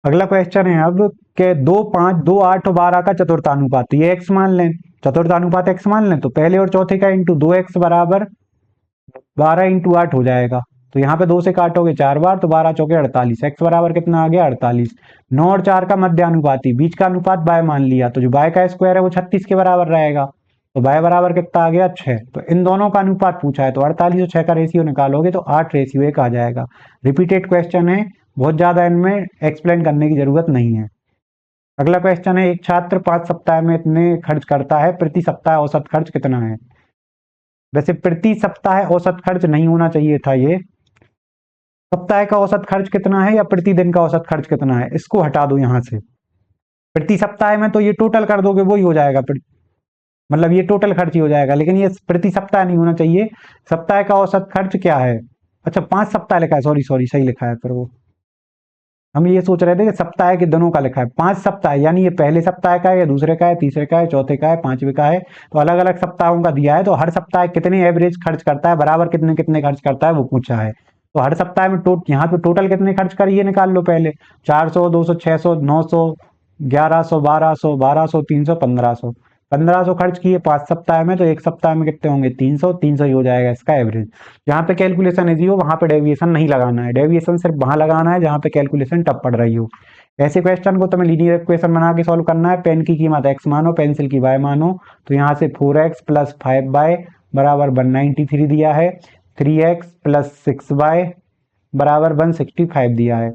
अगला क्वेश्चन है अब के 2, 5, 2, 8 और 12 का चतुर्थानुपात, ये एक्स मान लें, चतुर्थानुपात एक्स मान लें, तो पहले और चौथे का इंटू 2x बराबर 12 इंटू 8 हो जाएगा। तो यहाँ पे 2 से काटोगे 4 बार, तो 12 चौके 48, एक्स बराबर कितना आ गया, 48। 9 और 4 का मध्यानुपाती, बीच का अनुपात बाय मान लिया, तो जो बाय का स्क्वायर है वो 36 के बराबर रहेगा। तो बाय बराबर कितना आ गया, 6। तो इन दोनों का अनुपात पूछा है, तो 48 और 6 का रेशियो निकालोगे तो 8:1 आ जाएगा। रिपीटेड क्वेश्चन है, बहुत ज्यादा इनमें एक्सप्लेन करने की जरूरत नहीं है। अगला क्वेश्चन है, एक छात्र 5 सप्ताह में इतने खर्च करता है, प्रति सप्ताह औसत खर्च कितना है। वैसे प्रति सप्ताह औसत खर्च नहीं होना चाहिए था ये, सप्ताह का औसत खर्च कितना है या प्रतिदिन का औसत खर्च कितना है, इसको हटा दो यहां से। प्रति सप्ताह में तो ये टोटल कर दोगे वही हो जाएगा, मतलब ये टोटल खर्च ही हो जाएगा, लेकिन ये प्रति सप्ताह नहीं होना चाहिए। सप्ताह का औसत खर्च क्या है, अच्छा 5 सप्ताह लिखा है, सॉरी सॉरी सही लिखा है, फिर वो हम ये सोच रहे थे कि सप्ताह के दिनों का लिखा है। 5 सप्ताह यानी ये पहले सप्ताह का है या दूसरे का है, तीसरे का है, चौथे का है, पांचवे का है, तो अलग अलग सप्ताहों का दिया है। तो हर सप्ताह कितने एवरेज खर्च करता है, बराबर कितने कितने खर्च करता है वो पूछा है। तो हर सप्ताह में यहाँ पे टोटल कितने खर्च कर ये निकाल लो पहले, 400, 200, 600, 900, 1100, 1200, 1200, 300, 1500। 1500 खर्च किए 5 सप्ताह में, तो एक सप्ताह में कितने होंगे, 300। 300 ही हो जाएगा इसका एवरेज। जहाँ पे कैलकुलेशन इजी हो वहां पे डेविएशन नहीं लगाना है, डेविएशन सिर्फ वहां लगाना है जहाँ पे कैलकुलेशन टफ पड़ रही हो। ऐसे क्वेश्चन को तुम्हें लीनियर इक्वेशन बना के सॉल्व करना है। पेन की कीमत x मानो, पेंसिल की y मानो, तो यहाँ से 4x प्लस 5y बराबर 193 दिया है, 3x प्लस 6y बराबर 165 दिया है।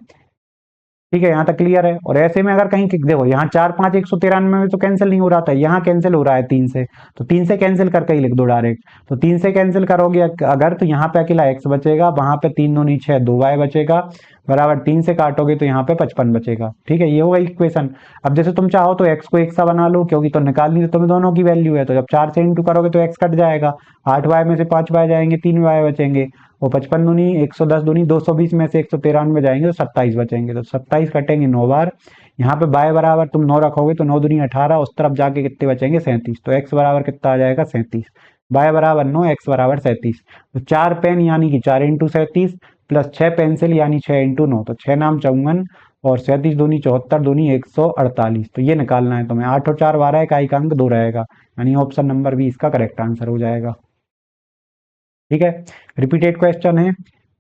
ठीक है, यहाँ तक क्लियर है। और ऐसे में अगर कहीं देखो यहाँ 4, 5, 193 में तो कैंसिल नहीं हो रहा था, यहाँ कैंसिल हो रहा है 3 से, तो 3 से कैंसिल करके ही लिख दो डायरेक्ट। तो 3 से कैंसिल करोगे अगर, तो यहाँ पे अकेला x बचेगा, वहां पे 3 दूनी 6, 2y बचेगा बराबर 3 से काटोगे तो यहाँ पे 55 बचेगा। ठीक है, ये होगा इक्वेशन। अब जैसे तुम चाहो तो x को एक सा बना लो, क्योंकि तो निकालनी तो तुम्हें दोनों की वैल्यू है, तो जब 4 से इंटू करोगे तो x कट जाएगा, 8y में से 5y जाएंगे, 3y बचेंगे, वो 55 दूनी 110 दूनी 220 में से 193 जाएंगे तो 27 बचेंगे, तो 27 कटेंगे 9 बार। यहाँ पे बाय बराबर तुम 9 रखोगे तो 9 दूनी 18, उस तरफ जाके कितने बचेंगे, 37। तो x बराबर कितना आ जाएगा, 37। बाय बराबर 9, x बराबर 37। तो 4 पेन यानी कि 4 इंटू 37 प्लस 6 पेंसिल यानी 6 इंटू 9, तो 6 नाम 54 और 37 दूनी 74 दूनी 148। तो ये निकालना है तुम्हें। 8 और 4 12, इकाई का अंक 2 रहेगा, यानी ऑप्शन नंबर बी इसका करेक्ट आंसर हो जाएगा। ठीक है, रिपीटेड क्वेश्चन है,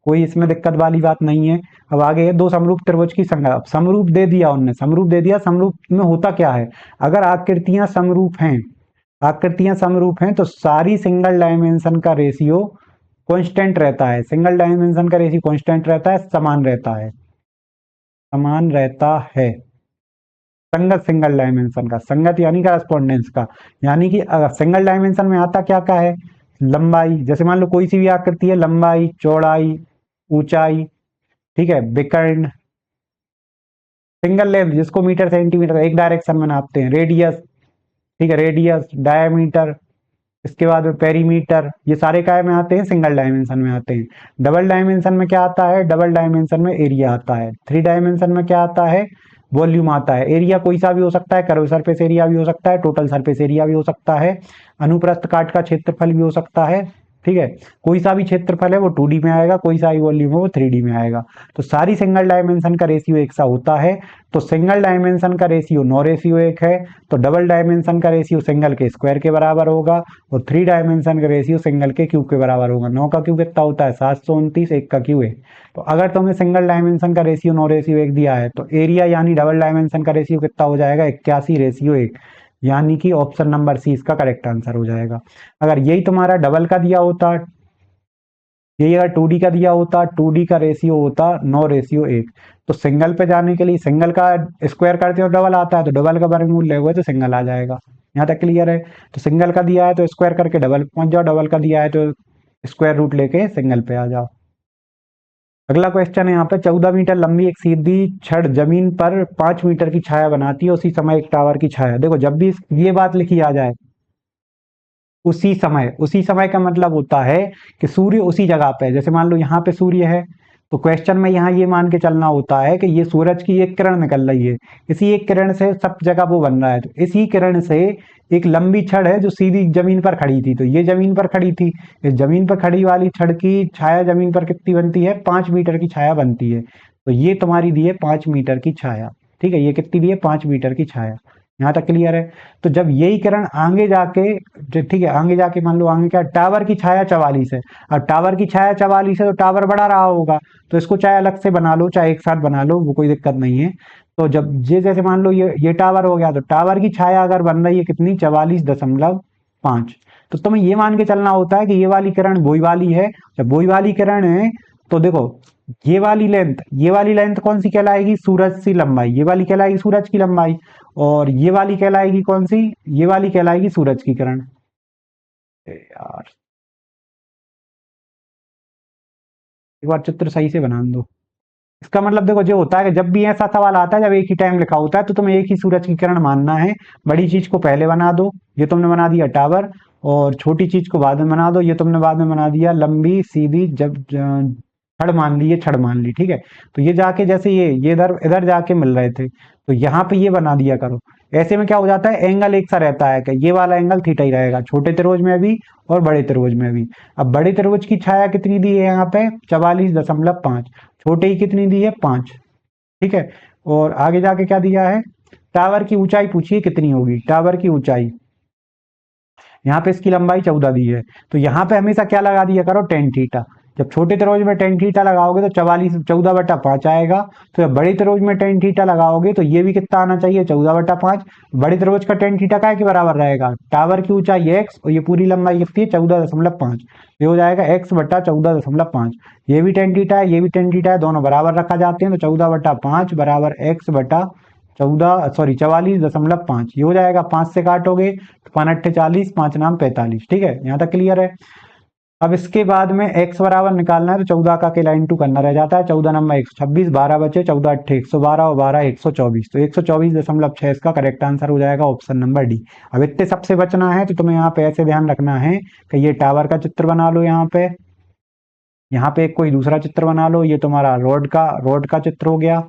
कोई इसमें दिक्कत वाली बात नहीं है। अब आगे है, दो समरूप त्रिभुज की संख्या। अब समरूप दे दिया उनने, समरूप दे दिया। समरूप में होता क्या है, अगर आकृतियां समरूप हैं, आकृतियां समरूप हैं तो सारी सिंगल डायमेंशन का रेशियो कांस्टेंट रहता है। सिंगल डायमेंशन का रेशियो कांस्टेंट रहता है, समान रहता है, समान रहता है। संगत सिंगल डायमेंशन का, संगत यानी करस्पॉन्डेंस का, यानी कि सिंगल डायमेंशन में आता क्या क्या है, लंबाई, जैसे मान लो कोई सी भी आकृति है, लंबाई, चौड़ाई, ऊंचाई, ठीक है, विकर्ण, सिंगल लेंथ जिसको मीटर सेंटीमीटर एक डायरेक्शन में नापते हैं, रेडियस, ठीक है, रेडियस, डायमीटर, इसके बाद में पेरीमीटर, ये सारे काय में आते हैं, सिंगल डायमेंशन में आते हैं। डबल डायमेंशन में क्या आता है, डबल डायमेंशन में एरिया आता है। 3 डायमेंशन में क्या आता है, वॉल्यूम आता है। एरिया कोई सा भी हो सकता है, कर्व सरफेस एरिया भी हो सकता है, टोटल सरफेस एरिया भी हो सकता है, अनुप्रस्थ काट का क्षेत्रफल भी हो सकता है, ठीक है, कोई सा भी क्षेत्रफल है वो 2D में आएगा, कोई सा भी वॉल्यूम है वो 3D में आएगा। तो सारी सिंगल डायमेंशन का रेशियो एक सा होता है। तो सिंगल डायमेंशन का रेशियो 9:1 है, तो डबल डायमेंशन का रेशियो सिंगल के स्क्वायर के बराबर होगा, और 3 डायमेंशन का रेशियो सिंगल के क्यूब के बराबर होगा। 9 का क्यूब कितना होता है 729, 1 का क्यूब है। तो अगर तुम्हें सिंगल डायमेंशन का रेशियो 9:1 दिया है तो एरिया यानी डबल डायमेंशन का रेशियो कितना हो जाएगा 81:1, यानी कि ऑप्शन नंबर सी इसका करेक्ट आंसर हो जाएगा। अगर यही तुम्हारा डबल का दिया होता, यही अगर 2D का दिया होता, 2D का रेशियो होता 9:1, तो सिंगल पे जाने के लिए सिंगल का स्क्वायर करते हो डबल आता है, तो डबल का वर्गमूल लोगे तो सिंगल आ जाएगा। यहाँ तक क्लियर है। तो सिंगल का दिया है तो स्क्वायर करके डबल पहुंच जाओ, डबल का दिया है तो स्क्वायर रूट लेके सिंगल पे आ जाओ। अगला क्वेश्चन है यहाँ पे, 14 मीटर लंबी एक सीधी छड़ जमीन पर 5 मीटर की छाया बनाती है, उसी समय एक टावर की छाया। देखो जब भी ये बात लिखी आ जाए उसी समय का मतलब होता है कि सूर्य उसी जगह पे है। जैसे मान लो यहाँ पे सूर्य है, तो क्वेश्चन में यहाँ ये मान के चलना होता है कि ये सूरज की एक किरण निकल रही है, इसी एक किरण से सब जगह वो बन रहा है। तो इसी किरण से एक लंबी छड़ है जो सीधी जमीन पर खड़ी थी, तो ये जमीन पर खड़ी थी, इस जमीन पर खड़ी वाली छड़ की छाया जमीन पर कितनी बनती है 5 मीटर की छाया बनती है। तो ये तुम्हारी दी है 5 मीटर की छाया। ठीक है, ये कितनी दी है 5 मीटर की छाया। यहाँ तक क्लियर है। तो जब यही किरण आगे जाके, ठीक है, आगे जाके मान लो आगे क्या, टावर की छाया 44 है। अब टावर की छाया 44 है तो टावर बढ़ा रहा होगा, तो इसको चाहे अलग से बना लो चाहे एक साथ बना लो, वो कोई दिक्कत नहीं है। तो जब ये जैसे मान लो ये टावर हो गया, तो टावर की छाया अगर बन रही है कितनी 44.5, तो तुम्हें ये मान के चलना होता है कि ये वाली किरण वही वाली है। जब वही वाली किरण है तो देखो ये वाली लेंथ कौन सी कहलाएगी सूरज की लंबाई, ये वाली कहलाएगी सूरज की लंबाई, और ये वाली कहलाएगी कौन सी, ये वाली कहलाएगी सूरज की किरण। यार एक बार चित्र सही से बना दो। इसका मतलब देखो जो होता है कि जब भी ऐसा सवाल आता है जब एक ही टाइम लिखा होता है तो तुम्हें एक ही सूरज की किरण मानना है। बड़ी चीज को पहले बना दो, ये तुमने बना दिया टावर, और छोटी चीज को बाद में बना दो, ये तुमने बाद में बना दिया लंबी सीधी छड़ मान ली, ये छड़ मान ली। ठीक है, तो ये जाके जैसे ये इधर इधर जाके मिल रहे थे, तो यहाँ पे ये बना दिया करो। ऐसे में क्या हो जाता है एंगल एक सा रहता है कि ये वाला एंगल थीटा ही रहेगा, छोटे त्रिभुज में भी और बड़े त्रिभुज में भी। अब बड़े त्रिभुज की छाया कितनी दी है यहाँ पे 44.5, छोटे की कितनी दी है 5। ठीक है, और आगे जाके क्या दिया है, टावर की ऊंचाई पूछिए कितनी होगी, टावर की ऊंचाई यहाँ पे इसकी लंबाई 14 दी है, तो यहाँ पे हमेशा क्या लगा दिया करो टेन थीटा। जब छोटे त्रिभुज में टेन थीटा लगाओगे तो 14/5 आएगा। तो जब बड़े त्रिभुज में टेन थीटा लगाओगे तो ये भी कितना आना चाहिए 14/5। बड़े त्रिभुज का टेन थीटा काय के बराबर रहेगा, टावर की ऊंचाई x और ये पूरी लंबाई कितनी है 14.5, ये हो जाएगा x/14.5। ये भी टेन थीटा है, ये भी टेन थीटा है, दोनों बराबर रखा जाते हैं, तो 14/5 बराबर x/14, 44.5। ये हो जाएगा 5 से काटोगे तो 5×8 = 40, 5 9 45। ठीक है, यहाँ तक क्लियर है। अब इसके बाद में x बराबर निकालना है, तो 14 का अकेला इंटू करना रह जाता है, 14 नंबर 126, 12 बचे 14 8 112 और 12 124, तो 124.6 इसका करेक्ट आंसर हो जाएगा ऑप्शन नंबर डी। अब इतने सबसे बचना है तो तुम्हें यहाँ पे ऐसे ध्यान रखना है कि ये टावर का चित्र बना लो, यहाँ पे कोई दूसरा चित्र बना लो, ये तुम्हारा रोड का चित्र हो गया।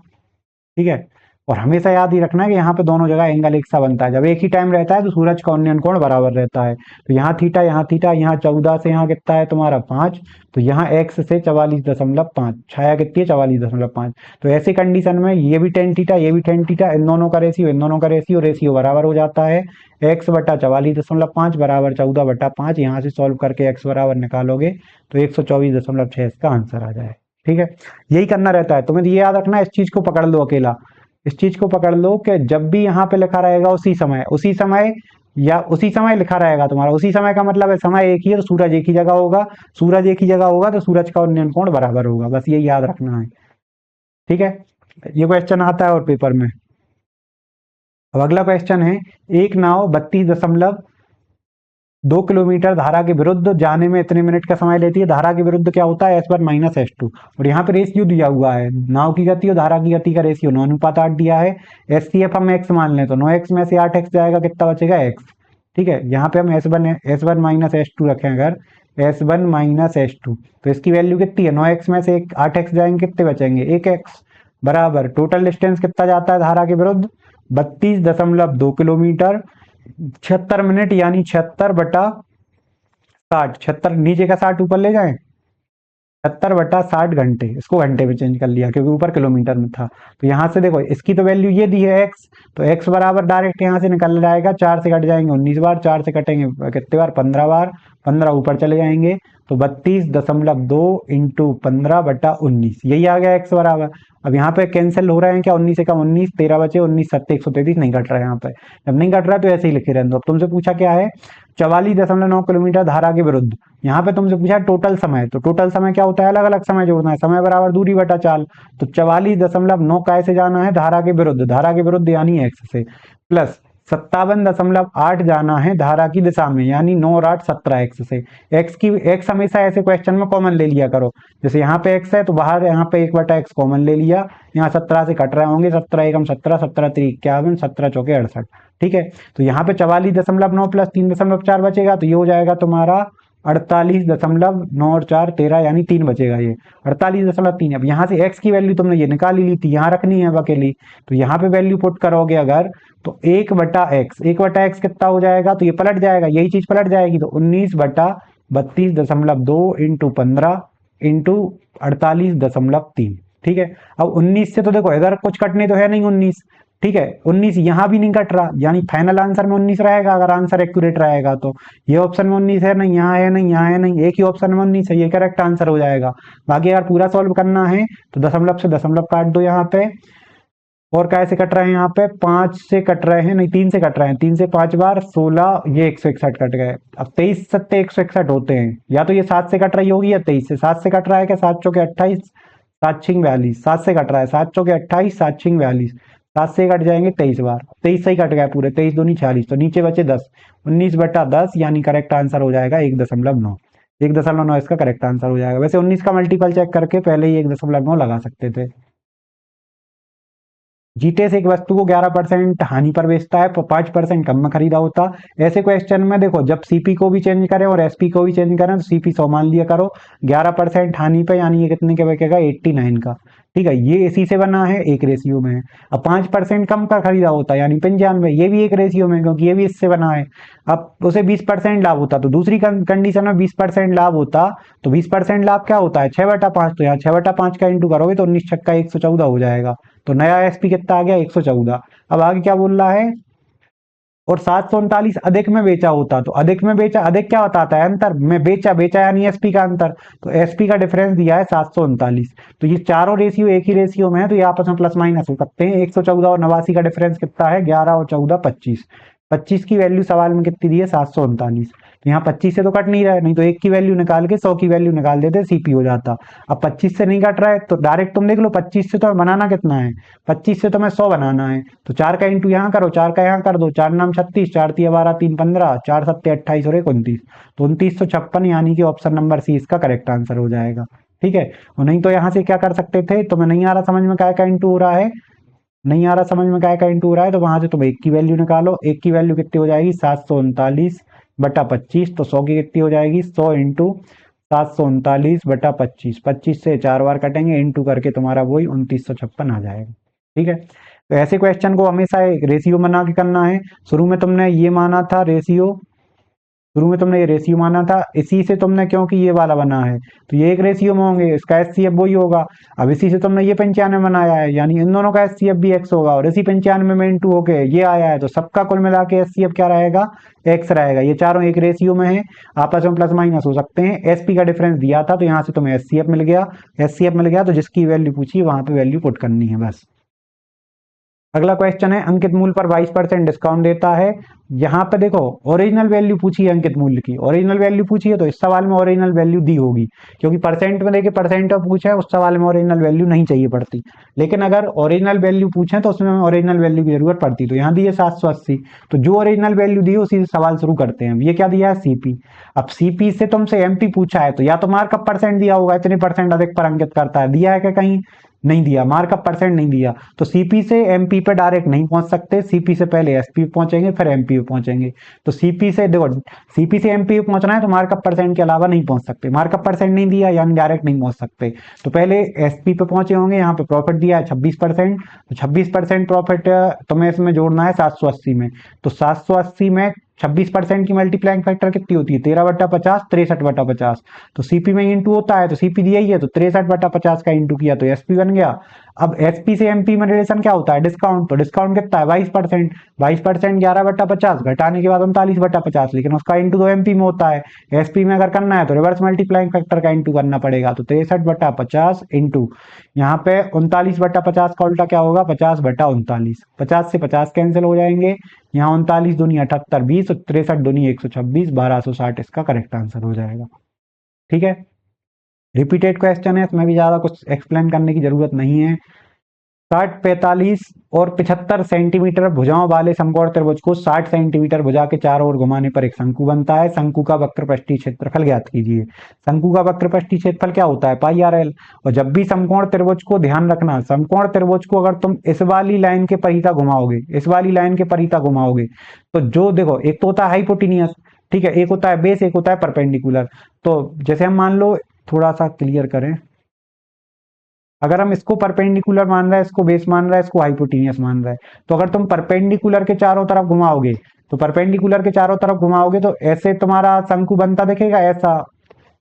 ठीक है, और हमेशा याद ही रखना है कि यहाँ पे दोनों जगह एंगल एक सा बनता है। जब एक ही टाइम रहता है तो सूरज का उन्नयन कोण बराबर रहता है। तो यहाँ थीटा, यहाँ 14 से यहाँ कितना है तुम्हारा 5, तो यहाँ x से 44.5, छाया कितनी है 44.5। तो ऐसी कंडीशन में ये भी टेन थीटा, ये भी टेन थीटा, इन दोनों का रेशियो बराबर हो जाता है। x/44.5 बराबर 14/5। यहाँ से सॉल्व करके x बराबर निकालोगे तो 124.6 इसका आंसर आ जाए। ठीक है, यही करना रहता है तुम्हें, ये याद रखना है, इस चीज को पकड़ लो अकेला, इस चीज को पकड़ लो कि जब भी यहाँ पे लिखा रहेगा उसी समय लिखा रहेगा तुम्हारा, उसी समय का मतलब है समय एक ही है तो सूरज एक ही जगह होगा, सूरज एक ही जगह होगा तो सूरज का उन्नयन कोण बराबर होगा, बस ये याद रखना है। ठीक है, ये क्वेश्चन आता है और पेपर में। अब अगला क्वेश्चन है, एक नाव 32.2 किलोमीटर धारा के विरुद्ध जाने में इतने मिनट का समय लेती है। धारा के विरुद्ध क्या होता है S1 - S2, और यहाँ पे रेशियो दिया हुआ है, नाव की गति और धारा की गति का रेशियो 9:8 दिया है। SCF हम x मान लें तो 9x में से 8x जाएगा, कितना बचेगा x। ठीक है, यहाँ पे हम S1 - S2 रखें, अगर S1 - S2 तो इसकी वैल्यू कितनी है 9x में से 8x जाएंगे, कितने बचेंगे 1x, बराबर टोटल डिस्टेंस कितना जाता है धारा के विरुद्ध 32.2 किलोमीटर, 76 मिनट यानी 76/7 60, 76 नीचे का 60 ऊपर ले जाएं, 70/60 घंटे, इसको घंटे में चेंज कर लिया क्योंकि ऊपर किलोमीटर में था। तो यहाँ से देखो इसकी तो वैल्यू ये दी है x, तो x बराबर डायरेक्ट यहाँ से निकल जाएगा, 4 से कट जाएंगे 19 बार, 4 से कटेंगे कितने बार 15 बार, 15 ऊपर चले जाएंगे तो 32.2 इंटू 15/19, यही आ गया x बराबर। अब यहाँ पे कैंसिल हो रहे हैं क्या, 19 से कम 19, 13 बचे, 19 7 133 नहीं कट रहा है यहाँ पे। जब नहीं कट रहा है तो ऐसे ही लिखे रहने दो। अब तुमसे पूछा क्या है, 44.9 किलोमीटर धारा के विरुद्ध। यहाँ पे तुमसे पूछा टोटल समय, तो टोटल समय क्या होता है, अलग अलग समय जोड़ना है, समय बराबर दूरी बटा चाल। तो 44.9 कैसे जाना है, धारा के विरुद्ध, धारा के विरुद्ध यानी एक्स से, प्लस 57.8 जाना है धारा की दिशा में, यानी 9 और 8 17 एक्स से। एक्स हमेशा ऐसे क्वेश्चन में कॉमन ले लिया करो, जैसे यहाँ पे एक्स है तो बाहर यहाँ पे 1/x कॉमन ले लिया, यहाँ 17 से कट रहे होंगे, 17 एकम 17, 17 3 51, 17 चौके 68, ठीक है। तो यहाँ पे 44.9 प्लस 3.4 बचेगा, तो ये हो जाएगा तुम्हारा 48.9 और 4 13, यानी 3 बचेगा ये 48.3। अब यहाँ से x की वैल्यू तुमने ये निकाल ली थी, यहाँ रखनी है अकेली, तो यहाँ पे वैल्यू पुट करोगे अगर तो 1/x कितना हो जाएगा, तो ये पलट जाएगा, यही चीज पलट जाएगी, तो 19/32.2 इंटू 15 इंटू 48.3, ठीक है। अब 19 से तो देखो इधर कुछ कटने तो है नहीं 19, ठीक है, 19 यहां भी नहीं कट रहा, यानी फाइनल आंसर में 19 रहेगा अगर आंसर एक्यूरेट रहेगा तो। ये ऑप्शन में 19 है नहीं, यहाँ है नहीं, यहाँ है नहीं, एक ही ऑप्शन में 19 है, ये करेक्ट आंसर हो जाएगा। बाकी अगर पूरा सॉल्व करना है तो दशमलव से दशमलव काट दो यहाँ पे, और कैसे कट रहे हैं यहाँ पे 5 से कट रहे हैं, नहीं 3 से कट रहे हैं, 3 से 5 बार 16, ये 161 कट गए। अब 23 सत्ते 161 होते हैं, या तो ये 7 से कट रही होगी या 23 से, 7 से कट रहा है क्या, 7 चौके 28, 7 छिंग 42, 7 से कट रहा है, 7 चौके 28, 7 छिंग 42, 7 से कट जाएंगे 23 बार, 23 से ही कट गए पूरे, 23 दूनी 46, तो नीचे बचे 10, 19/10, यानी करेक्ट आंसर हो जाएगा 1.9, 1.9 इसका करेक्ट आंसर हो जाएगा। वैसे 19 का मल्टीपल चेक करके पहले ही 1.9 लगा सकते थे। जीटेस एक वस्तु को 11% हानि पर बेचता है, 5% कम में खरीदा होता। ऐसे क्वेश्चन में देखो जब सीपी को भी चेंज करें और एसपी को भी चेंज करें तो सीपी 100 मान लिया करो, 11% हानि पे, यानी ये कितने के बिकेगा 89 का, ठीक है। ये इसी से बना है, एक रेशियो में है। अब 5% कम पर खरीदा होता है यानी 95, ये भी एक रेशियो में, क्योंकि ये भी इससे बना है। अब उसे 20% लाभ होता, तो दूसरी कंडीशन में 20% लाभ होता, तो 20% लाभ क्या होता है 6/5, तो यहाँ 6/5 का इंटू करोगे तो 19 छक्का 114 हो जाएगा। तो नया एसपी कितना आ गया 114। अब आगे क्या बोल रहा है, और 739 अधिक में बेचा होता, तो अधिक में बेचा, अधिक क्या बताता है अंतर में, बेचा, बेचा यानी एसपी का अंतर, तो एसपी का डिफरेंस दिया है 739। तो ये चारों रेशियो एक ही रेशियो में है, तो ये आपस में प्लस माइनस हो सकते हैं। 114 और 89 का डिफरेंस कितना है, 11 और 14 25, 25 की वैल्यू सवाल में कितनी दी है 739, तो यहाँ 25 से तो कट नहीं रहा है, नहीं तो 1 की वैल्यू निकाल के 100 की वैल्यू निकाल देते, सीपी हो जाता। अब 25 से नहीं कट रहा है तो डायरेक्ट तुम देख लो 25 से तो बनाना कितना है, 25 से तो मैं 100 बनाना है, तो 4 का इंटू यहाँ करो, 4 का यहाँ कर दो, 4 नाम 36, 4 तिया 12, 3 15, 4 सत्ते 28 और 29, तो 2956, यानी कि ऑप्शन नंबर सी इसका करेक्ट आंसर हो जाएगा, ठीक है। और नहीं तो यहाँ से क्या कर सकते थे, तुम्हें नहीं आ रहा समझ में क्या इंटू हो रहा है, नहीं आ रहा समझ में क्या इंटू हो रहा है, तो वहां से तुम 1 की वैल्यू निकालो, 1 की वैल्यू कितनी हो जाएगी 739/25, तो 100 की कितनी हो जाएगी 100 इंटू 739/25, 25 से 4 बार कटेंगे, इंटू करके तुम्हारा वही 2956 आ जाएगा, ठीक है। तो ऐसे क्वेश्चन को हमेशा एक रेशियो बना के करना है। शुरू में तुमने ये माना था रेशियो, शुरू में तुमने ये रेशियो माना था, इसी से तुमने क्योंकि ये वाला बना है तो ये एक रेशियो में होंगे, इसका एचसीएफ वही होगा। अब इसी से तुमने ये 95 बनाया है, यानी इन दोनों का एचसीएफ भी एक्स होगा, और इसी 95 में इंटू होके ये आया है, तो सबका कुल मिला के एचसीएफ क्या रहेगा एक्स रहेगा। ये चारों एक रेशियो में है, आपस में प्लस माइनस हो सकते हैं। एसपी का डिफरेंस दिया था तो यहाँ से तुम्हें एचसीएफ मिल गया, एचसीएफ मिल गया तो जिसकी वैल्यू पूछी वहां पे वैल्यू पुट करनी है बस। अगला क्वेश्चन है, अंकित मूल्य पर 22% डिस्काउंट देता है। यहाँ पे देखो ओरिजिनल वैल्यू पूछी है अंकित मूल्य की, ओरिजिनल वैल्यू पूछी है तो इस सवाल में ओरिजिनल वैल्यू दी होगी, क्योंकि परसेंट में देके परसेंट में पूछा है, उस सवाल में ओरिजिनल वैल्यू नहीं चाहिए पड़ती। लेकिन अगर ओरिजिनल वैल्यू पूछे तो उसमें ओरिजिनल वैल्यू की जरूरत पड़ती, तो यहाँ दी है 780, तो जो ओरिजिनल वैल्यू दी है उसी से सवाल शुरू करते हैं। ये क्या दिया है सीपी, अब सीपी से तुमसे एमपी पूछा है तो या तो मार्कअप परसेंट दिया होगा, इतने परसेंट अधिक पर अंकित करता है, दिया है क्या कहीं, नहीं दिया, मार्कअप परसेंट नहीं दिया, तो सीपी से एमपी पे डायरेक्ट नहीं पहुंच सकते, सीपी से पहले एसपी पहुंचेंगे फिर एमपी पे पहुंचेंगे। तो सीपी से देखो, सीपी से एमपी पे पहुंचना है तो मार्कअप परसेंट के अलावा नहीं पहुंच सकते, मार्कअप परसेंट नहीं दिया यानी डायरेक्ट नहीं पहुंच सकते, तो पहले एसपी पे पहुंचे होंगे। यहाँ पे प्रॉफिट दिया है 26%, तो 26% प्रॉफिट तुम्हें इसमें जोड़ना है 780 में, तो 780 में 26% की मल्टीप्लाइंग फैक्टर कितनी होती है? 13/50, 63/50। तो सीपी में इंटू होता है, तो सीपी दिया ही है, तो 63/50 का इंटू किया तो एसपी बन गया। अब एसपी से एमपी में रिलेशन क्या होता है? डिस्काउंट। तो डिस्काउंट कितना है? 22%। 22% 11/50 घटाने के बाद 39/50, लेकिन उसका इंटू तो एमपी में होता है। एसपी में अगर करना है तो रिवर्स मल्टीप्लाइंग फैक्टर का इंटू करना पड़ेगा। तो 63/50 इंटू यहाँ पे 39/50 का उल्टा क्या होगा? 50/39। 50 से 50 कैंसिल हो जाएंगे। यहाँ 39 दूनी 78, 20, 63 दूनी 126, 1260 इसका करेक्ट आंसर हो जाएगा। ठीक है, रिपीटेड क्वेश्चन है, इसमें भी ज्यादा कुछ एक्सप्लेन करने की जरूरत नहीं है। 60, 45 और 75 सेंटीमीटर भुजाओं वाले समकोण त्रिभुज को 60 सेंटीमीटर भुजा के चारों ओर घुमाने पर एक शंकु बनता है। शंकु का वक्रपष्टीय क्षेत्रफल ज्ञात कीजिए। शंकु का वक्रपष्टीय क्षेत्रफल क्या होता है? पाई आर एल। और जब भी समकोण त्रिभुज को, ध्यान रखना, समकोण त्रिभुज को अगर तुम इस वाली लाइन के परिता घुमाओगे, इस वाली लाइन के परिता घुमाओगे, तो जो देखो, एक तो होता है हाइपोटिनियस, ठीक है, एक होता है बेस, एक होता है परपेंडिकुलर। तो जैसे हम मान लो, थोड़ा सा क्लियर करें, अगर हम इसको परपेंडिकुलर मान रहे हैं, इसको बेस मान रहा है, इसको हाइपोटेनियस मान रहा है, तो अगर तुम परपेंडिकुलर के चारों तरफ घुमाओगे, तो परपेंडिकुलर के चारों तरफ घुमाओगे तो ऐसे तुम्हारा शंकु बनता दिखेगा, ऐसा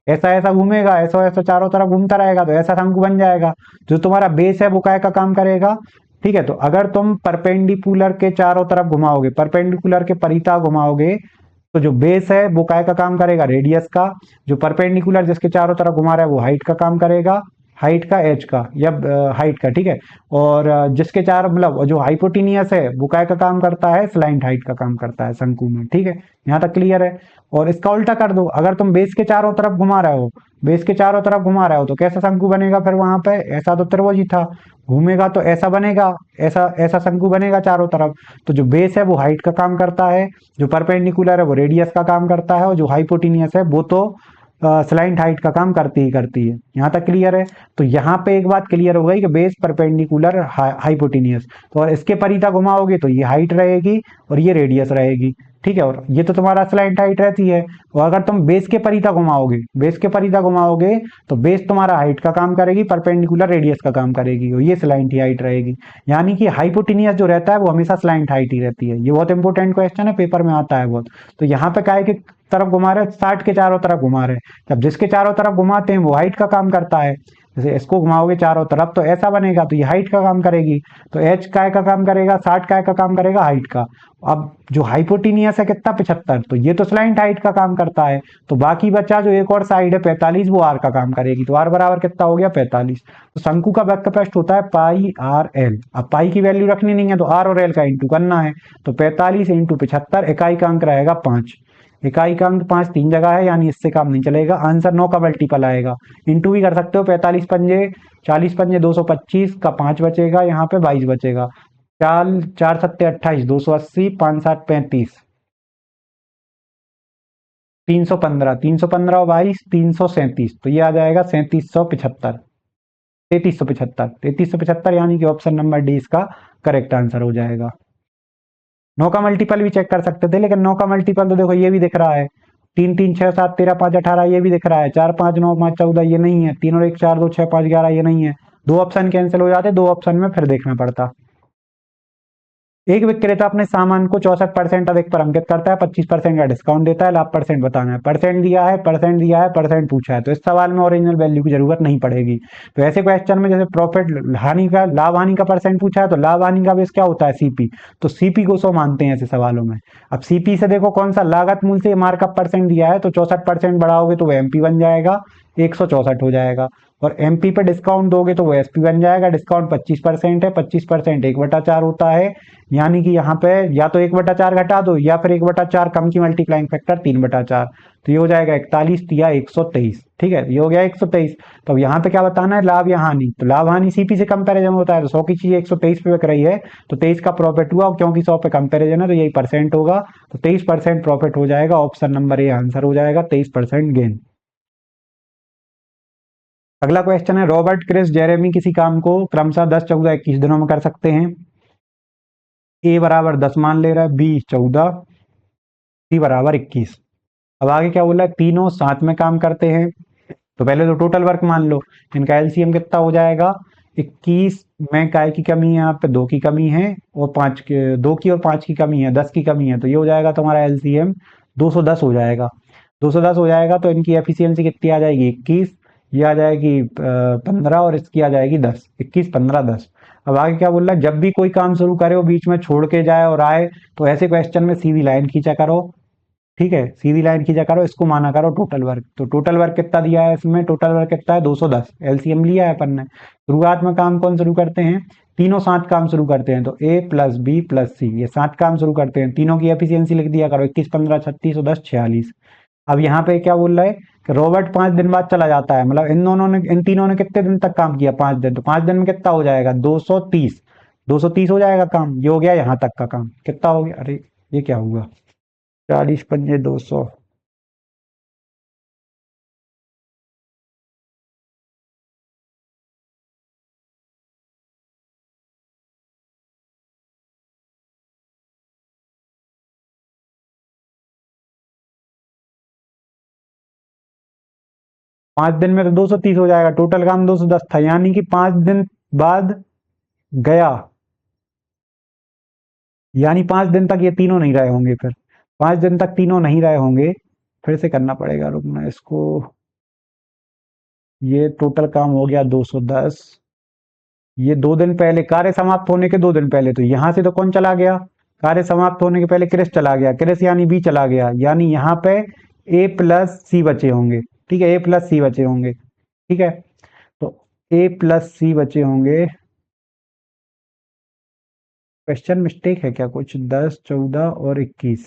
ऐसा ऐसा घूमेगा, ऐसा ऐसा चारों तरफ घूमता रहेगा, तो ऐसा शंकु बन जाएगा। जो तुम्हारा बेस है वो काय का काम करेगा? ठीक है, तो अगर तुम परपेंडिकुलर के चारों तरफ घुमाओगे, परपेंडिकुलर के परिता घुमाओगे, तो जो बेस है वो काय का काम करेगा? रेडियस का। जो परपेंडिकुलर जिसके चारों तरफ घुमा रहा है वो हाइट का काम करेगा, हाइट का, एच का, या हाइट का, ठीक है। और जिसके चार, मतलब जो हाइपोटिनियस है वो काय का काम करता है? स्लाइंट हाइट का काम करता है शंकु में। ठीक है, यहाँ तक क्लियर है। और इसका उल्टा कर दो, अगर तुम बेस के चारों तरफ घुमा रहे हो, बेस के चारों तरफ घुमा रहे हो, तो कैसा शंकु बनेगा फिर वहां पे? ऐसा तो त्रिभुज ही था, घूमेगा तो ऐसा बनेगा, ऐसा ऐसा शंकु बनेगा चारों तरफ। तो जो बेस है वो हाइट का काम करता है, जो परपेंडिकुलर है वो रेडियस का काम करता है, और जो हाइपोटिनियस है वो तो स्लाइंट हाइट का काम करती ही करती है। यहाँ तक क्लियर है। तो यहाँ पे एक बात क्लियर हो गई कि बेस, परपेंडिकुलर, हाइपोटिनियस। तो और इसके परिता घुमाओगे तो ये हाइट रहेगी और ये रेडियस रहेगी। ठीक है, और ये तो तुम्हारा स्लाइंट हाइट रहती है। और अगर तुम बेस के परिता घुमाओगे, बेस के परिता घुमाओगे, तो बेस तुम्हारा हाइट का काम करेगी, परपेंडिकुलर रेडियस का काम करेगी, और ये स्लाइंट हाइट रहेगी। यानी कि हाइपोटिनियस जो रहता है वो हमेशा स्लाइंट हाइट ही रहती है। ये बहुत इंपॉर्टेंट क्वेश्चन है, पेपर में आता है बहुत। तो यहाँ पे काय के तरफ घुमा रहे? 60 के चारों तरफ घुमा रहे। जब जिसके चारों तरफ घुमाते हैं वो हाइट का काम करता है। जैसे इसको घुमाओगे चारों तरफ तो ऐसा बनेगा, तो ये हाइट का काम करेगी। तो एच काय का काम करेगा? 60 काय का काम करेगा? हाइट का। अब जो हाइपोटिनियस है कितना? 75, तो ये तो स्लाइंट हाइट का काम करता है। तो बाकी बचा जो एक और साइड है 45, वो आर का काम करेगी। तो आर बराबर कितना हो गया? 45। तो शंकु का वक्रपृष्ठ होता है पाई आर एल। अब पाई की वैल्यू रखनी नहीं है तो आर और एल का इंटू करना है। तो 45 इंटू 75, इकाई का अंक रहेगा 5। इकाई का अंक 5 तीन जगह है, यानी इससे काम नहीं चलेगा। आंसर 9 का मल्टीपल आएगा। इंटू भी कर सकते हो, 45 पंजे 40 पंजे 225 का 5 बचेगा, यहाँ पे 22 बचेगा। 4 4 सत्ते 28, 280, 5 7 35, 315, 315 और 22, 337। तो ये आ जाएगा 3775, 3375, 3375, यानी कि ऑप्शन नंबर डी इसका करेक्ट आंसर हो जाएगा। 9 का मल्टीपल भी चेक कर सकते थे, लेकिन 9 का मल्टीपल तो देखो ये भी दिख रहा है, 3 3 6 7 13 5 18, ये भी दिख रहा है। 4 5 9 5 14, ये नहीं है। 3 और 1 4 2 6 5 11, ये नहीं है। दो ऑप्शन कैंसिल हो जाते, दो ऑप्शन में फिर देखना पड़ता। एक विक्रेता अपने सामान को 64% अधिक पर अंकित करता है, 25% का डिस्काउंट देता है, लाभ परसेंट बताना है। परसेंट दिया है, परसेंट दिया है, परसेंट पूछा है, तो इस सवाल में ओरिजिनल वैल्यू की जरूरत नहीं पड़ेगी। तो ऐसे क्वेश्चन में जैसे प्रॉफिट हानि का, लाभ हानि का परसेंट पूछा है, तो लाभ हानि का बेस क्या होता है? सीपी। तो सीपी को 100 मानते हैं ऐसे सवालों में। अब सीपी से देखो कौन सा लागत मूल्य से मार्कअप परसेंट दिया है, तो 64% बढ़ाओगे तो वो एमपी बन जाएगा, 164 हो जाएगा। और एमपी पे डिस्काउंट दोगे तो वो एसपी बन जाएगा। डिस्काउंट 25% है, 25% 1/4 होता है, यानी कि यहाँ पे या तो 1/4 घटा दो, या फिर 1/4 कम की मल्टीप्लाइंग फैक्टर 3/4। तो ये हो जाएगा 41 या 123। ठीक है, ये हो गया 123। तो अब यहाँ पे क्या बताना है? लाभ या हानि। तो लाभ हानि सीपी से कंपेरिजन होता है, तो 100 की चीज 123 पे बिक रही है, तो 23 का प्रॉफिट हुआ, क्योंकि 100 पे कंपेरिजन है तो यही परसेंट होगा। तो 23% प्रॉफिट हो जाएगा, ऑप्शन नंबर ए आंसर हो जाएगा, 23% गेन। अगला क्वेश्चन है, रॉबर्ट, क्रिस, जेरेमी किसी काम को क्रमशः 10 14 21 दिनों में कर सकते हैं। ए बराबर 10 मान ले रहा है, बी 14, सी बराबर 21। अब आगे क्या बोला है? तीनों साथ में काम करते हैं। तो पहले तो टोटल वर्क मान लो, इनका एलसीएम कितना हो जाएगा? 21 में काय की कमी है, यहाँ पे 2 की कमी है और 5 के 2 की और 5 की कमी है, 10 की कमी है, तो ये हो जाएगा तुम्हारा एलसीएम 210 हो जाएगा। 210 हो जाएगा तो इनकी एफिशिएंसी कितनी आ जाएगी 21, ये आ जाएगी 15 और इसकी आ जाएगी 10, 21 15 10। अब आगे क्या बोल रहा है, जब भी कोई काम शुरू करे वो बीच में छोड़ के जाए और आए तो ऐसे क्वेश्चन में सीधी लाइन खींचा करो। ठीक है, सीधी लाइन खींचा करो, इसको माना करो टोटल वर्क। तो टोटल वर्क कितना दिया है इसमें, टोटल वर्क कितना है 210, एलसीएम लिया है अपन ने। शुरुआत में काम कौन शुरू करते हैं, तीनों साथ काम शुरू करते हैं, तो ए प्लस बी प्लस सी ये साथ काम शुरू करते हैं। तीनों की एफिशिएंसी लिख दिया करो, 21 15 36 और 10 46। अब यहाँ पे क्या बोल रहा है कि रॉबर्ट 5 दिन बाद चला जाता है, मतलब इन तीनों ने कितने दिन तक काम किया, 5 दिन, तो 5 दिन में कितना हो जाएगा 230, 230 हो जाएगा काम। ये हो गया यहाँ तक का काम, कितना हो गया, अरे ये क्या हुआ, 40 पंजे 200, 5 दिन में तो 230 हो जाएगा, टोटल काम 210 था, यानी कि 5 दिन बाद गया, यानी 5 दिन तक ये तीनों नहीं रहे होंगे। फिर 5 दिन तक तीनों नहीं रहे होंगे, फिर से करना पड़ेगा, रुकना इसको। ये टोटल काम हो गया 210, ये 2 दिन पहले कार्य समाप्त होने के 2 दिन पहले, तो यहां से तो कौन चला गया, कार्य समाप्त होने के पहले क्रिस चला गया, क्रिस यानी बी चला गया, यानी यहाँ पे ए प्लस सी बचे होंगे। ठीक है, ए प्लस सी बचे होंगे। ठीक है, तो ए प्लस सी बचे होंगे। क्वेश्चन मिस्टेक है क्या कुछ, 10 14 और 21,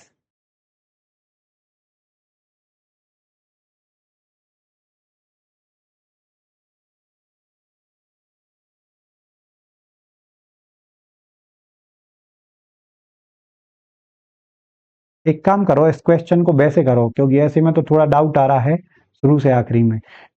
एक काम करो, इस क्वेश्चन को वैसे करो, क्योंकि ऐसे में तो थोड़ा डाउट आ रहा है शुरू से आखिरी में।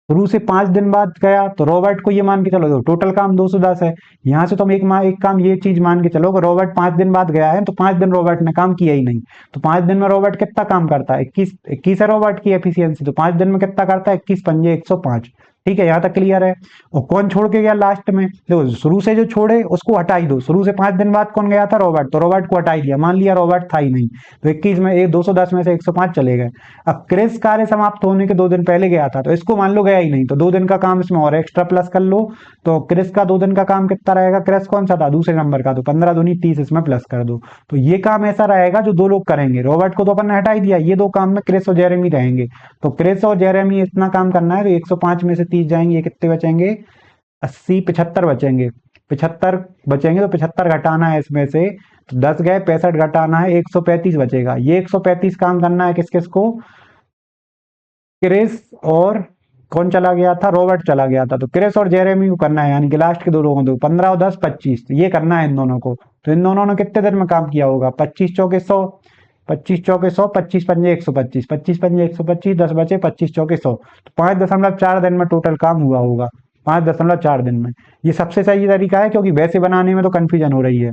शुरू से 5 दिन बाद गया तो रॉबर्ट को ये मान के चलो, देखो टोटल काम 210 है, यहाँ से तुम एक काम ये चीज मान के चलो कि रॉबर्ट 5 दिन बाद गया है, तो 5 दिन रॉबर्ट ने काम किया ही नहीं। तो 5 दिन में रॉबर्ट कितना काम करता है, 21 है रॉबर्ट की एफिशिएंसी, तो 5 दिन में कितना करता है 21 पंजे 105। ठीक है, यहाँ तक क्लियर है। और कौन छोड़ के गया लास्ट में, देखो शुरू से जो छोड़े उसको हटा ही दो, शुरू से 5 दिन बाद कौन गया था रॉबर्ट, तो रॉबर्ट को हटा ही दिया, मान लिया रॉबर्ट था ही नहीं, तो 21 में 210 में से 105 चले गए। अब क्रिस कार्य समाप्त होने के 2 दिन पहले गया था, तो इसको मान लो गया ही नहीं, तो 2 दिन का काम इसमें और एक्स्ट्रा प्लस कर लो, तो क्रिस का 2 दिन का काम कितना रहेगा, क्रिस कौन सा था दूसरे नंबर का, तो 15 दूनी 30 इसमें प्लस कर दो। तो ये काम ऐसा रहेगा जो 2 लोग करेंगे, रॉबर्ट को तो अपन ने हटा ही दिया, ये 2 काम में क्रिस और जेरेमी रहेंगे। तो क्रिस और जेरेमी इतना काम करना है, तो 105 में से 30 जाएंगे, ये कितने बचेंगे 80 75 बचेंगे, 75 बचेंगे, तो 75 घटाना है इसमें से, तो 10 गए 65 घटाना है, 135 बचेगा। ये 135 काम करना है किस किस को, क्रिस और कौन चला गया था, रॉबर्ट चला गया था, तो क्रिस और जेरेमी को करना है, यानी कि लास्ट के 2 लोगों को, 15 और 10 25, तो ये करना है इन दोनों को। तो इन दोनों ने कितने दिन में काम किया होगा, 25 चौके 100, 25 चौके 100, 25 पंजे 125, 25 पंजे 125, 10 बचे 25 चौके 100, तो 5.4 दिन में टोटल काम हुआ होगा, 5.4 दिन में। ये सबसे सही तरीका है, क्योंकि वैसे बनाने में तो कंफ्यूजन हो रही है।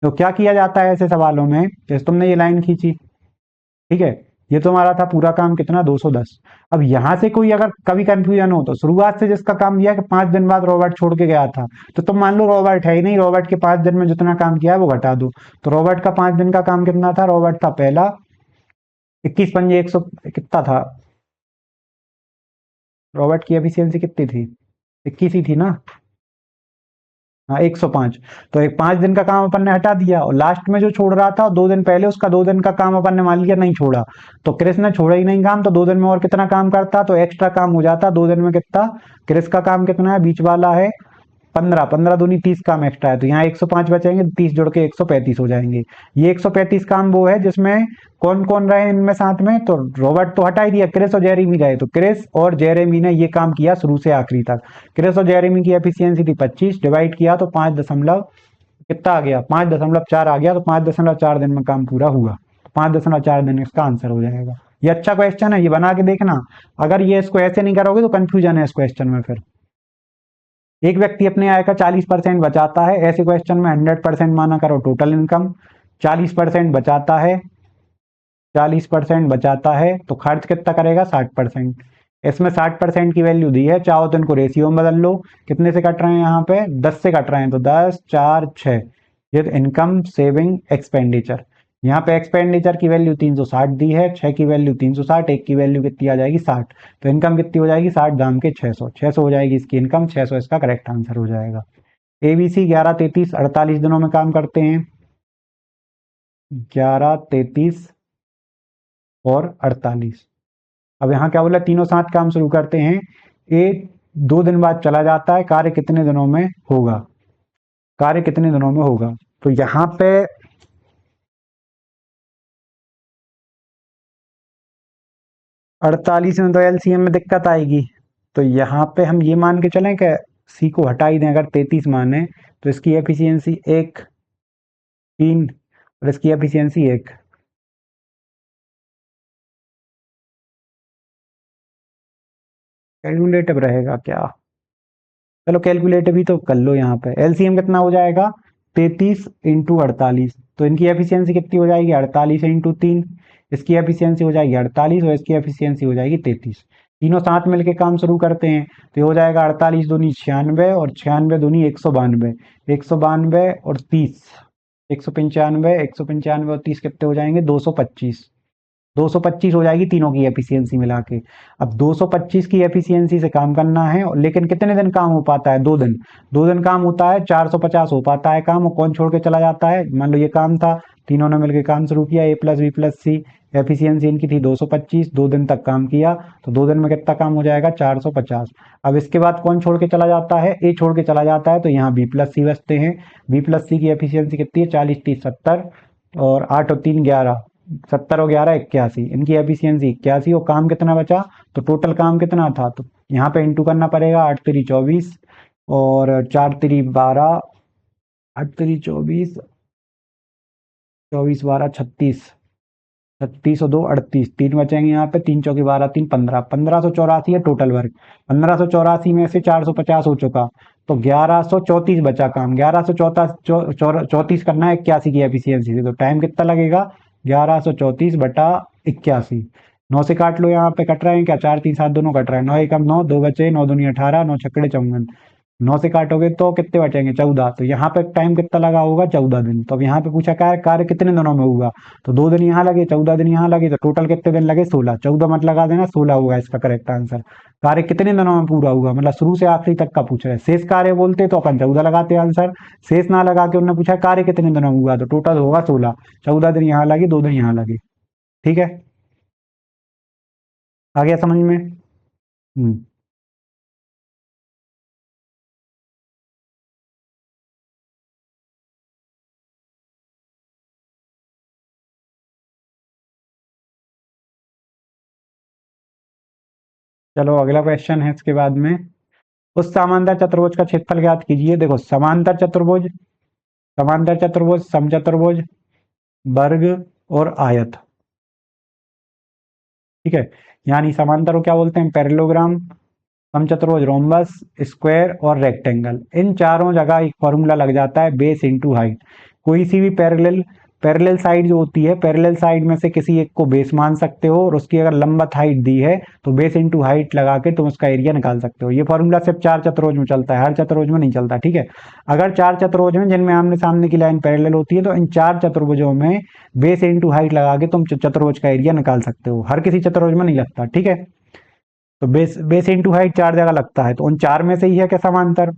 तो क्या किया जाता है ऐसे सवालों में, जैसे तुमने ये लाइन खींची, ठीक है, ये तुम्हारा था पूरा काम कितना 210। अब यहां से कोई अगर कभी कंफ्यूजन हो, तो शुरुआत से जिसका काम दिया कि 5 दिन बाद रॉबर्ट छोड़ के गया था, तो तुम मान लो रॉबर्ट है ही नहीं, रॉबर्ट के 5 दिन में जितना काम किया है वो घटा दो। तो रॉबर्ट का 5 दिन का काम कितना था, रॉबर्ट था पहला 21 पंजे 100 कितना था, रॉबर्ट की एफिशिएंसी कितनी थी, 21 ही थी ना, हाँ 105। तो एक 5 दिन का काम अपन ने हटा दिया, और लास्ट में जो छोड़ रहा था 2 दिन पहले उसका 2 दिन का काम अपन ने मान लिया नहीं छोड़ा, तो क्रिस ने छोड़ा ही नहीं काम, तो 2 दिन में और कितना काम करता, तो एक्स्ट्रा काम हो जाता 2 दिन में कितना, क्रिस का काम कितना है, बीच वाला है 15, 15 दूनी 30 काम एक्स्ट्रा है, तो यहाँ 105 बचेंगे, 30 जोड़ के 135 हो जाएंगे। ये 135 काम वो है जिसमें कौन कौन रहे इनमें साथ में, तो रॉबर्ट तो हटा ही दिया, क्रिस और जेरेमी रहे, तो क्रिस और जेरेमी ने ये काम किया शुरू से आखिरी तक। क्रिस और जेरेमी की एफिशिएंसी थी 25, डिवाइड किया तो 5 दशमलव कितना आ गया, 5.4 आ गया, तो 5.4 दिन में काम पूरा हुआ, 5.4 दिन इसका आंसर हो जाएगा। ये अच्छा क्वेश्चन है, ये बना के देखना। अगर ये इसको ऐसे नहीं करोगे तो कंफ्यूजन है इस क्वेश्चन में। फिर एक व्यक्ति अपने आय का 40% बचाता है, ऐसे क्वेश्चन में 100% माना करो टोटल इनकम, 40% बचाता है, 40% बचाता है, तो खर्च कितना करेगा 60%। इसमें 60% की वैल्यू दी है, चाहो तो इनको रेशियो में बदल लो। कितने से कट रहे हैं यहाँ पे? 10 से कट रहे हैं, तो 10 4 6, ये इनकम सेविंग एक्सपेंडिचर। यहाँ पे एक्सपेंडिचर की वैल्यू 360 दी है, 6 की वैल्यू 360, 1 की वैल्यू कितनी आ जाएगी 60, तो इनकम कितनी हो जाएगी 60 दाम के 600, 600 हो जाएगी इसकी इनकम, 600 इसका करेक्ट आंसर हो जाएगा। एबीसी 11 33 48 दिनों में काम करते हैं, 11 33 और 48। अब यहाँ क्या बोला, तीनों साथ काम शुरू करते हैं, ए 2 दिन बाद चला जाता है, कार्य कितने दिनों में होगा, कार्य कितने दिनों में होगा। तो यहाँ पे 48 में तो एलसीएम में दिक्कत आएगी, तो यहाँ पे हम ये मान के चलें कि सी को हटा ही दें, अगर 33 माने तो इसकी एफिशिएंसी 1 3 और इसकी एफिशिएंसी 1। कैलकुलेटिव रहेगा क्या? चलो कैलकुलेटिव ही तो कर लो। यहाँ पे एलसीएम कितना हो जाएगा, 33 इंटू 48, तो इनकी एफिशिएंसी कितनी हो जाएगी, 48 इंटू 3, इसकी एफिशिएंसी हो जाएगी 48 और इसकी एफिशिएंसी हो जाएगी 33। तीनों साथ मिलके काम शुरू करते हैं, तो ये हो जाएगा 48 दूनी 96 और 96 दूनी 192, 192 और 30, 195, 195 और 30 कितने हो जाएंगे, 225, 225 हो जाएगी तीनों की एफिशिएंसी मिला के। अब 225 की एफिशिएंसी से काम करना है, लेकिन कितने दिन काम हो पाता है, 2 दिन, 2 दिन काम होता है, 450 हो पाता है काम, और कौन छोड़ के चला जाता है, मान लो ये काम था, तीनों ने मिलकर काम शुरू किया, ए प्लस बी प्लस सी, एफिशिएंसी इनकी थी 225, 2 दिन तक काम किया, तो 2 दिन में कितना काम हो जाएगा, 450। अब इसके बाद कौन छोड़ के चला जाता है, ए छोड़ के चला जाता है, तो यहाँ बी प्लस सी बचते हैं, बी प्लस सी की एफिशिएंसी कितनी है, 40 30 70 और 8 और 3 11, 70 और 11 81, इनकी एफिशिएंसी 81, और काम कितना बचा, तो टोटल काम कितना था, तो यहाँ पे इंटू करना पड़ेगा, 8 3 24 और 4 3 12, 8 3 24, 24 12 36, 36 और 2 38, 3 बचेंगे यहाँ पे, 3 चौकी 12 3 15, 1584 है टोटल वर्क, 1584 में से 450 हो चुका, तो 1134 बचा काम, 1134 करना है 81 की एफिशिएंसी से, तो टाइम कितना लगेगा, 1134 बटा 81। 9 से काट लो, यहाँ पे कट रहे हैं क्या, 4 3 7 दोनों कट रहे हैं, 9 एकम 9, 2 बचे, 9 दूनी 18, 9 छक्कड़े 54, 9 से काटोगे तो कितने बचेंगे, 14, तो यहाँ पे टाइम कितना लगा होगा, 14 दिन। तो अब यहाँ पे पूछा कार्य कार्य कितने दिनों में होगा, तो 2 दिन यहाँ लगे, 14 दिन यहाँ लगे, तो टोटल कितने दिन लगे, 16, 14 मत लगा देना, 16 होगा इसका करेक्ट आंसर। कार्य कितने दिनों में पूरा हुआ, मतलब शुरू से आखिरी तक का पूछ रहे हैं, शेष कार्य बोलते तो अपन 14 लगाते आंसर, शेष ना लगा के उन्होंने पूछा कार्य कितने दिनों में हुआ, तो टोटल होगा 16, 14 दिन यहाँ लगे, 2 दिन यहाँ लगे। ठीक है, आ गया समझ में? चलो अगला क्वेश्चन है इसके बाद में, उस समांतर चतुर्भुज का क्षेत्रफल ज्ञात कीजिए। देखो समांतर चतुर्भुज, समांतर चतुर्भुज, समचतुर्भुज, वर्ग और आयत, ठीक है, यानी समांतर को क्या बोलते हैं, पैरेललोग्राम, समचतुर्भुज रोम्बस, स्क्वायर और रेक्टेंगल, इन चारों जगह एक फॉर्मूला लग जाता है बेस इनटू हाइट। कोई सी भी पैरेलल पैरेलल साइड जो होती है, पैरेलल साइड में से किसी एक को बेस मान सकते हो, और उसकी अगर लंबत हाइट दी है तो बेस इनटू हाइट लगा के तुम उसका एरिया निकाल सकते हो। ये फॉर्मूला सिर्फ 4 चतुर्भुज में चलता है, हर चतुर्भुज में नहीं चलता, ठीक है। अगर 4 चतुर्भुज में जिनमें आमने सामने की लाइन पैरेलल होती है, तो इन 4 चतुर्भुजों में बेस इनटू हाइट लगा के तुम चतुर्भुज का एरिया निकाल सकते हो, हर किसी चतुर्भुज में नहीं लगता, ठीक है। तो बेस बेस इंटू हाइट 4 जगह लगता है, तो उन 4 में से ही है क्या समांतर,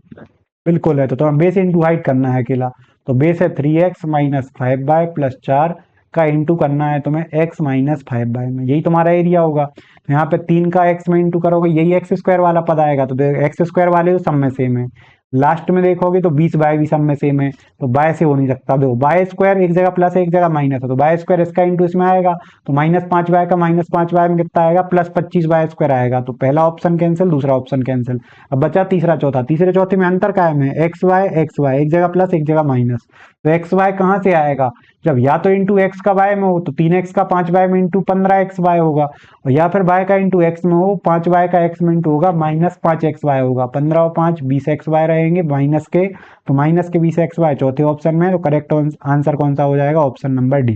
बिल्कुल है, तो तुम्हें बेस इंटू हाइट करना है अकेला। तो बेस है 3x माइनस 5y प्लस 4 का इंटू करना है तुम्हें x माइनस 5y में, यही तुम्हारा एरिया होगा। तो यहाँ पे 3 का x में इंटू करोगे, यही एक्स स्क्वायर वाला पद आएगा, तो एक्स स्क्वायर वाले तो सब में सेम है। लास्ट में देखोगे तो 20y भी सब में सेम है, तो बाय से हो नहीं सकता। देखो बाय स्क्वायर एक जगह प्लस है एक जगह माइनस है, तो बाय स्क्वायर इसका इंटू इसमें आएगा, तो -5y का -5y में कितना आएगा, +25y स्क्वायर आएगा। तो पहला ऑप्शन कैंसिल, दूसरा ऑप्शन कैंसिल, अब बचा तीसरा चौथा। तीसरे चौथे में अंतर कायम है, एक्स वाई, एक जगह प्लस एक जगह माइनस, तो एक्स वाई कहाँ से आएगा, जब या तो इंटू एक्स का वाई में हो तो 3x का 5y में इंटू 15xy होगा, और या फिर y का इंटू एक्स में हो 5y का x में इंटू होगा -5xy होगा, 15 और 5 20xy रहेंगे माइनस के, तो माइनस के 20xy चौथे ऑप्शन में, तो करेक्ट आंसर कौन सा हो जाएगा, ऑप्शन नंबर डी।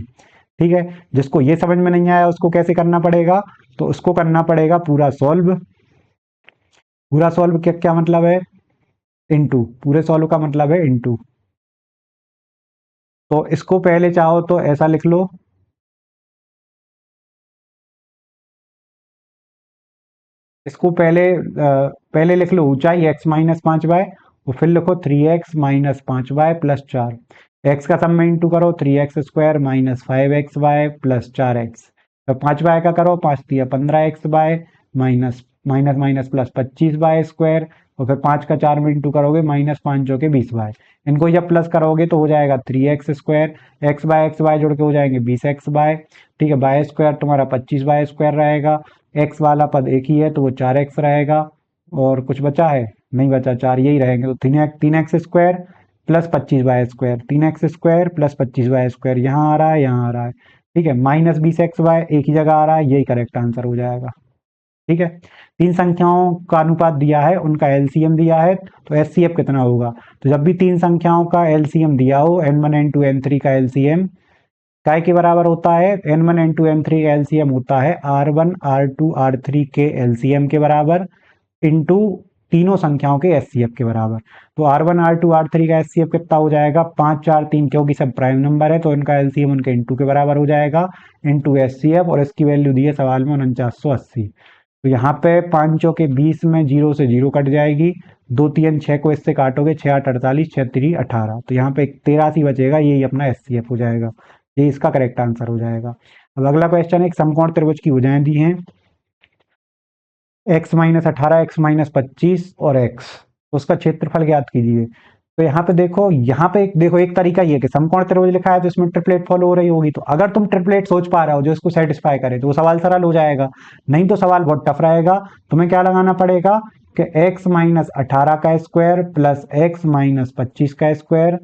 ठीक है, जिसको ये समझ में नहीं आया उसको कैसे करना पड़ेगा, तो उसको करना पड़ेगा पूरा सॉल्व, पूरा सॉल्व क्या क्या मतलब है, इनटू, पूरे सॉल्व का मतलब है इनटू। तो इसको पहले चाहो तो ऐसा लिख लो, इसको पहले लिख लो ऊंचाई x-5y, और फिर लिखो 3x-5y प्लस 4। x का सब में इंटू करो, 3x² minus 5xy plus 4x। तो 5y का करो, 5×3 = 15xy minus minus minus plus 25y², और फिर 5 का 4 में इंटू करोगे, -5×4 = 20y। इनको जब प्लस करोगे तो हो जाएगा 3x², x bye x Y जोड़ के हो जाएंगे 20xy। ठीक है, y² तुम्हारा 25y² रहेगा। x वाला पद एक ही है तो वो 4x रहेगा, और कुछ बचा है, नहीं बचा, 4 यही रहेंगे। तो 3x² plus 25y², 3x² plus 25y², यहाँ आ रहा है, यहाँ आ रहा है। ठीक है, -20xy एक ही जगह आ रहा है, यही करेक्ट आंसर हो जाएगा। ठीक है, तीन संख्याओं का अनुपात दिया है, उनका एलसीएम दिया है, तो एचसीएफ कितना होगा। तो जब भी तीन संख्याओं का एलसीएम दिया हो, n1 n2 n3 का एलसीएम काय के बराबर होता है, n1 n2 n3 का एलसीएम होता है r1 r2 r3 के एलसीएम के बराबर इंटू तीनों संख्याओं के एचसीएफ के बराबर। तो r1 r2 r3 का एचसीएफ कितना हो जाएगा, 5 4 3, क्योंकि सब प्राइम नंबर है तो इनका एलसीएम उनके इंटू के बराबर हो जाएगा, इंटू एचसीएफ, और इसकी वैल्यू दी है सवाल में 4980। तो यहाँ पे 5 चौके 20 में 0 से 0 कट जाएगी, 2 3 6 को इससे काटोगे, 6 8 48, 6 3 18, तो यहाँ पे 83 बचेगा, यही अपना एचसीएफ हो जाएगा। ये इसका करेक्ट आंसर हो जाएगा। अब अगला क्वेश्चन है, एक समकोण त्रिभुज की भुजाएं दी हैं, x-18, x-25 और x, तो उसका क्षेत्रफल ज्ञात कीजिए। तो यहाँ पे देखो, एक तरीका ये है कि समकोण त्रिभुज लिखा है तो इसमें ट्रिपलेट फॉलो हो रही होगी, तो अगर तुम ट्रिपलेट सोच पा रहे हो जो इसको सेटिस्फाई करे तो वो सवाल सरल हो जाएगा, नहीं तो सवाल बहुत टफ रहेगा। तुम्हें क्या लगाना पड़ेगा कि x-18 का स्क्वायर प्लस x-25 का स्क्वायर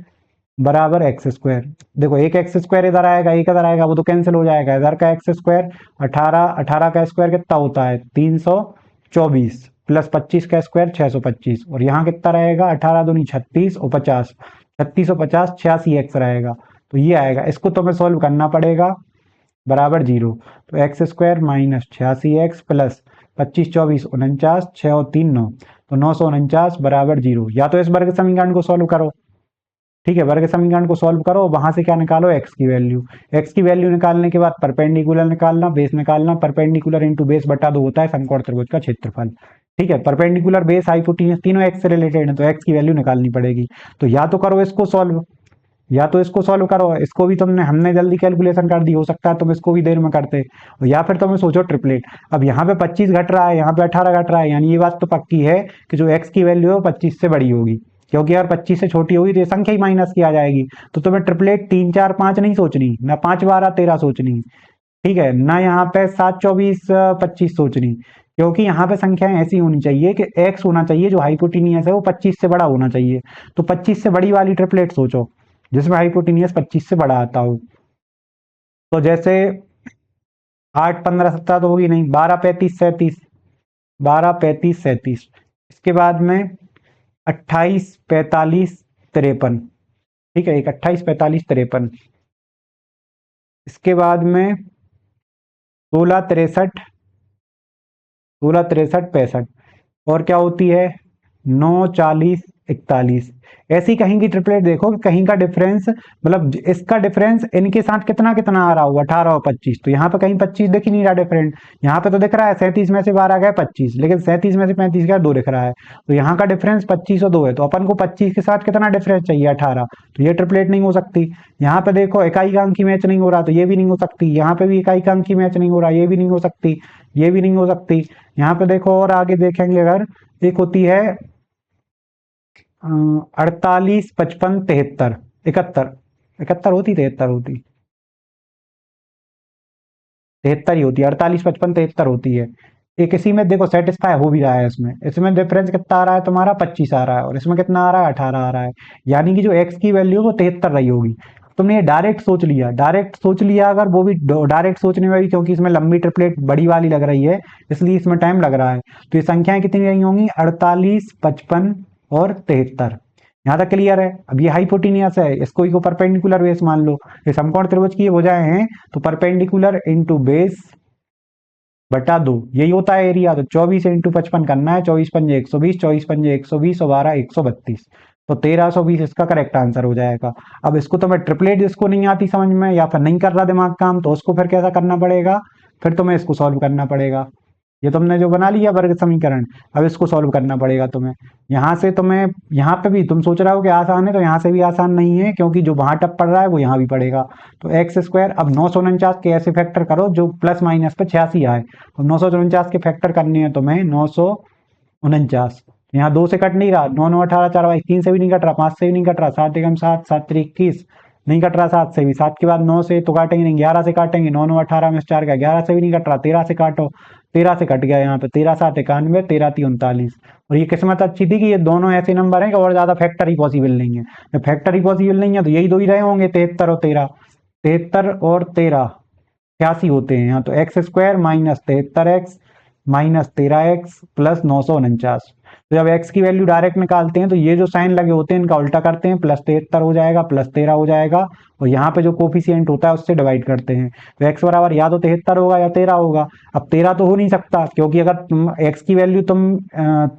बराबर x²। देखो, एक x² इधर आएगा, एक इधर आएगा, वो तो कैंसिल हो जाएगा। इधर का x², 18 का स्क्वायर कितना होता है, 324, प्लस 25 का स्क्वायर 625, और यहाँ कितना रहेगा, 18 दूनी 36 और 50, 36 और 50 86x रहेगा। तो ये आएगा, इसको तुम्हें सोल्व करना पड़ेगा, बराबर 0। तो x² माइनस 86x प्लस 25 24 49, 6 और 3 9, तो 949 बराबर 0। या तो इस वर्ग समीकरण को सोल्व करो, ठीक है, वर्ग समीकरण को सॉल्व करो, वहां से क्या निकालो, x की वैल्यू। x की वैल्यू निकालने के बाद परपेंडिकुलर निकालना, बेस निकालना, परपेंडिकुलर इंटू बेस बटा 2 होता है समकोण त्रिभुज का क्षेत्रफल। ठीक है, परपेंडिकुलर बेस हाइपोटेन्यूज तीनों x से रिलेटेड है, तो x की वैल्यू निकालनी पड़ेगी। तो या तो करो इसको सॉल्व, या तो इसको सॉल्व करो, इसको भी हमने जल्दी कैलकुलेशन कर दी, हो सकता है तुम इसको भी देर में करते, या फिर तुम सोचो ट्रिपलेट। अब यहाँ पे 25 घट रहा है, यहाँ पे 18 घट रहा है, यानी ये बात तो पक्की है कि जो x की वैल्यू है वो 25 से बड़ी होगी, क्योंकि अगर 25 से छोटी होगी तो ये संख्या ही माइनस की आ जाएगी। तो तुम्हें ट्रिपलेट 3 4 5 नहीं सोचनी, ना 5 12 13 सोचनी, ठीक है, ना यहाँ पे 7 24 25 सोचनी, क्योंकि यहाँ पे संख्याएं ऐसी होनी चाहिए कि x होना चाहिए जो हाइपोटेनियस है वो 25 से बड़ा होना चाहिए। तो 25 से बड़ी वाली ट्रिपलेट सोचो जिसमें हाइपोटेनियस 25 से बड़ा आता हो। तो जैसे 8 15 17 तो होगी नहीं, 12 35 37, 12 35 37, इसके बाद में 28 45 53, ठीक है, एक 28 45 53, इसके बाद में 16 63, 65, और क्या होती है, 9 40 41। ऐसी कहीं की ट्रिपलेट देखो कि कहीं का डिफरेंस, मतलब इसका डिफरेंस इनके साथ कितना कितना आ रहा हो, 18 और 25, तो यहाँ पे कहीं 25 दिख ही नहीं रहा डिफरेंट। यहाँ पे तो दिख रहा है 37 में से 12 गए 25, लेकिन 37 में से 35 गया 2 दिख रहा है, तो यहाँ का डिफरेंस 25 और 2 है, तो अपन को 25 के साथ कितना डिफरेंस चाहिए, 18, तो ये ट्रिपलेट नहीं हो सकती। यहाँ पे देखो इकाई का अंक की मैच नहीं हो रहा, तो ये भी नहीं हो सकती। यहाँ पे भी इकाई का अंक की मैच नहीं हो रहा, ये भी नहीं हो सकती, ये भी नहीं हो सकती। यहाँ पे देखो, और आगे देखेंगे अगर, एक होती है 48 55 73 71, 71 होती 73 होती, 73 ही होती है, 48 55 73 होती है। एक इसी में देखो सेटिस्फाई हो भी रहा है, इसमें इसमें डिफरेंस कितना आ रहा है तुम्हारा, 25 आ रहा है, और इसमें कितना आ रहा है, 18 आ रहा है, यानी कि जो x की वैल्यू है वो 73 रही होगी। तुमने ये डायरेक्ट सोच लिया, डायरेक्ट सोच लिया, अगर वो भी डायरेक्ट सोचने में भी, क्योंकि इसमें लंबी ट्रिपलेट बड़ी वाली लग रही है इसलिए इसमें टाइम लग रहा है, तो ये संख्याएं कितनी रही होंगी, 48 55 और 73। यहाँ तक क्लियर है। अब ये हाइपोटेनियस है, इसको ही को परपेंडिकुलर बेस मान लो, ये समकोण त्रिभुज की भुजाएं हैं, तो परपेंडिकुलर इंटू बेस बटा 2, यही होता है एरिया। तो 24 इंटू 55 करना है, 24 पंजे 120, 24 पंजे 120 और 12 132, तो 1320 इसका करेक्ट आंसर हो जाएगा। अब इसको तो मैं ट्रिपलेट, जिसको नहीं आती समझ में या फिर नहीं कर रहा दिमाग काम, तो उसको फिर कैसा करना पड़ेगा, फिर तुम्हें इसको सॉल्व करना पड़ेगा। ये तुमने जो बना लिया वर्ग समीकरण, अब इसको सॉल्व करना पड़ेगा तुम्हें। यहाँ से तुम्हें, यहाँ पे भी तुम सोच रहे हो कि आसान है, तो यहाँ से भी आसान नहीं है, क्योंकि जो वहां टप पड़ रहा है वो यहाँ भी पड़ेगा। तो एक्स स्क्वायर, अब 949 के ऐसे फैक्टर करो जो प्लस माइनस पे 86 आए। तो 949 के फैक्टर करने हैं तुम्हें, 949, यहाँ 2 से कट नहीं रहा, 9 9 18 4 22, 3 से भी नहीं कट रहा, 5 से भी नहीं कट रहा, 7 एकम 7, 7 3 21, नहीं कट रहा 7 से भी, 7 के बाद 9 से तो काटेंगे नहीं, 11 से काटेंगे, 9 9 18 में से 4 का 11 से भी नहीं कट रहा, 13 से काटो, 13 से कट गया यहाँ पे, 13 7 91, 13 3 39। और ये किस्मत अच्छी थी कि ये दोनों ऐसे नंबर हैं कि और ज्यादा फैक्टर ही पॉसिबल नहीं है। जब फैक्टर ही पॉसिबल नहीं है तो यही दो ही रहे होंगे, 73 और 13, 73 और 13 86 होते हैं यहाँ। तो x square minus 73x minus 13x plus 949। तो जब x की वैल्यू डायरेक्ट निकालते हैं तो ये जो साइन लगे होते हैं इनका उल्टा करते हैं, प्लस 73 हो जाएगा, प्लस 13 हो जाएगा, और यहाँ पे जो कोफिशिएंट होता है उससे डिवाइड करते हैं। तो x बराबर या तो 73 होगा या 13 होगा। अब 13 तो हो नहीं सकता, क्योंकि अगर तुम x की वैल्यू तुम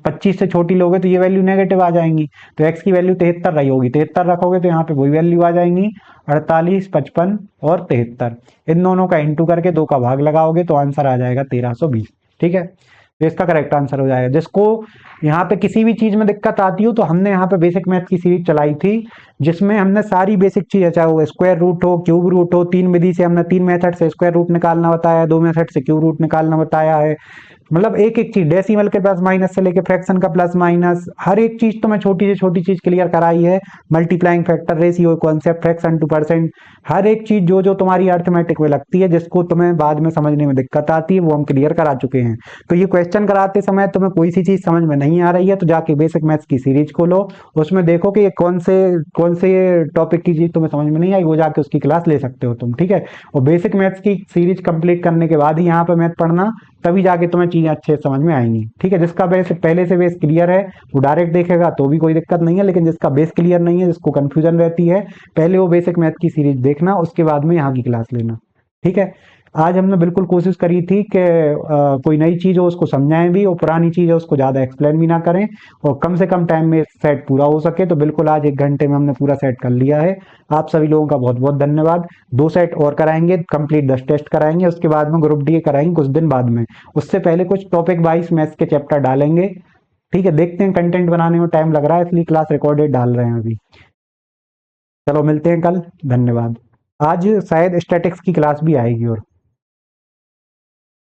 25 से छोटी लोगे तो ये वैल्यू नेगेटिव आ जाएंगी। तो x की वैल्यू 73 रही होगी, 73 रखोगे तो यहाँ पे वही वैल्यू आ जाएंगी, 48 55 और 73। इन दोनों का इंटू करके 2 का भाग लगाओगे तो आंसर आ जाएगा 1320। ठीक है, तो इसका करेक्ट आंसर हो जाएगा। जिसको यहाँ पे किसी भी चीज में दिक्कत आती हो, तो हमने यहाँ पे बेसिक मैथ की सीरीज चलाई थी, जिसमें हमने सारी बेसिक चीजें, चाहे वो स्क्वायर रूट हो, क्यूब रूट हो, 3 विधि से हमने 3 मेथड से स्क्वायर रूट निकालना बताया है, 2 मेथड से क्यूब रूट निकालना बताया है। मतलब एक एक चीज, डेसिमल के प्लस माइनस से लेके फ्रैक्शन का प्लस माइनस, हर एक चीज तो मैं छोटी से छोटी चीज क्लियर कराई है। Multiplying factor, ratio concept, fraction to percent, हर एक चीज जो जो तुम्हारी अर्थमेटिक में लगती है, जिसको तुम्हें बाद में समझने में दिक्कत आती है, वो हम क्लियर करा चुके हैं। तो ये क्वेश्चन कराते समय तुम्हें कोई सी चीज समझ में नहीं आ रही है, तो जाके बेसिक मैथ्स की सीरीज खोलो, उसमें देखो कि ये कौन से टॉपिक की चीज तुम्हें समझ में नहीं आई, वो जाके उसकी क्लास ले सकते हो तुम। ठीक है, और बेसिक मैथ्स की सीरीज कंप्लीट करने के बाद ही यहाँ पे मैथ पढ़ना, तभी जाके तुम्हें चीजें अच्छे से समझ में आएंगी। ठीक है, जिसका बेस पहले से बेस क्लियर है वो डायरेक्ट देखेगा तो भी कोई दिक्कत नहीं है, लेकिन जिसका बेस क्लियर नहीं है, जिसको कंफ्यूजन रहती है, पहले वो बेसिक मैथ की सीरीज देखना, उसके बाद में यहाँ की क्लास लेना। ठीक है, आज हमने बिल्कुल कोशिश करी थी कि कोई नई चीज हो उसको समझाएं भी, और पुरानी चीज है उसको ज्यादा एक्सप्लेन भी ना करें, और कम से कम टाइम में सेट पूरा हो सके। तो बिल्कुल आज 1 घंटे में हमने पूरा सेट कर लिया है। आप सभी लोगों का बहुत बहुत धन्यवाद। 2 सेट और कराएंगे, कंप्लीट 10 टेस्ट कराएंगे, उसके बाद में ग्रुप डी कराएंगे कुछ दिन बाद में। उससे पहले कुछ टॉपिक वाइज मैथ्स के चैप्टर डालेंगे। ठीक है, देखते हैं, कंटेंट बनाने में टाइम लग रहा है, इसलिए क्लास रिकॉर्डेड डाल रहे हैं अभी। चलो मिलते हैं कल, धन्यवाद। आज शायद स्टैटिक्स की क्लास भी आएगी और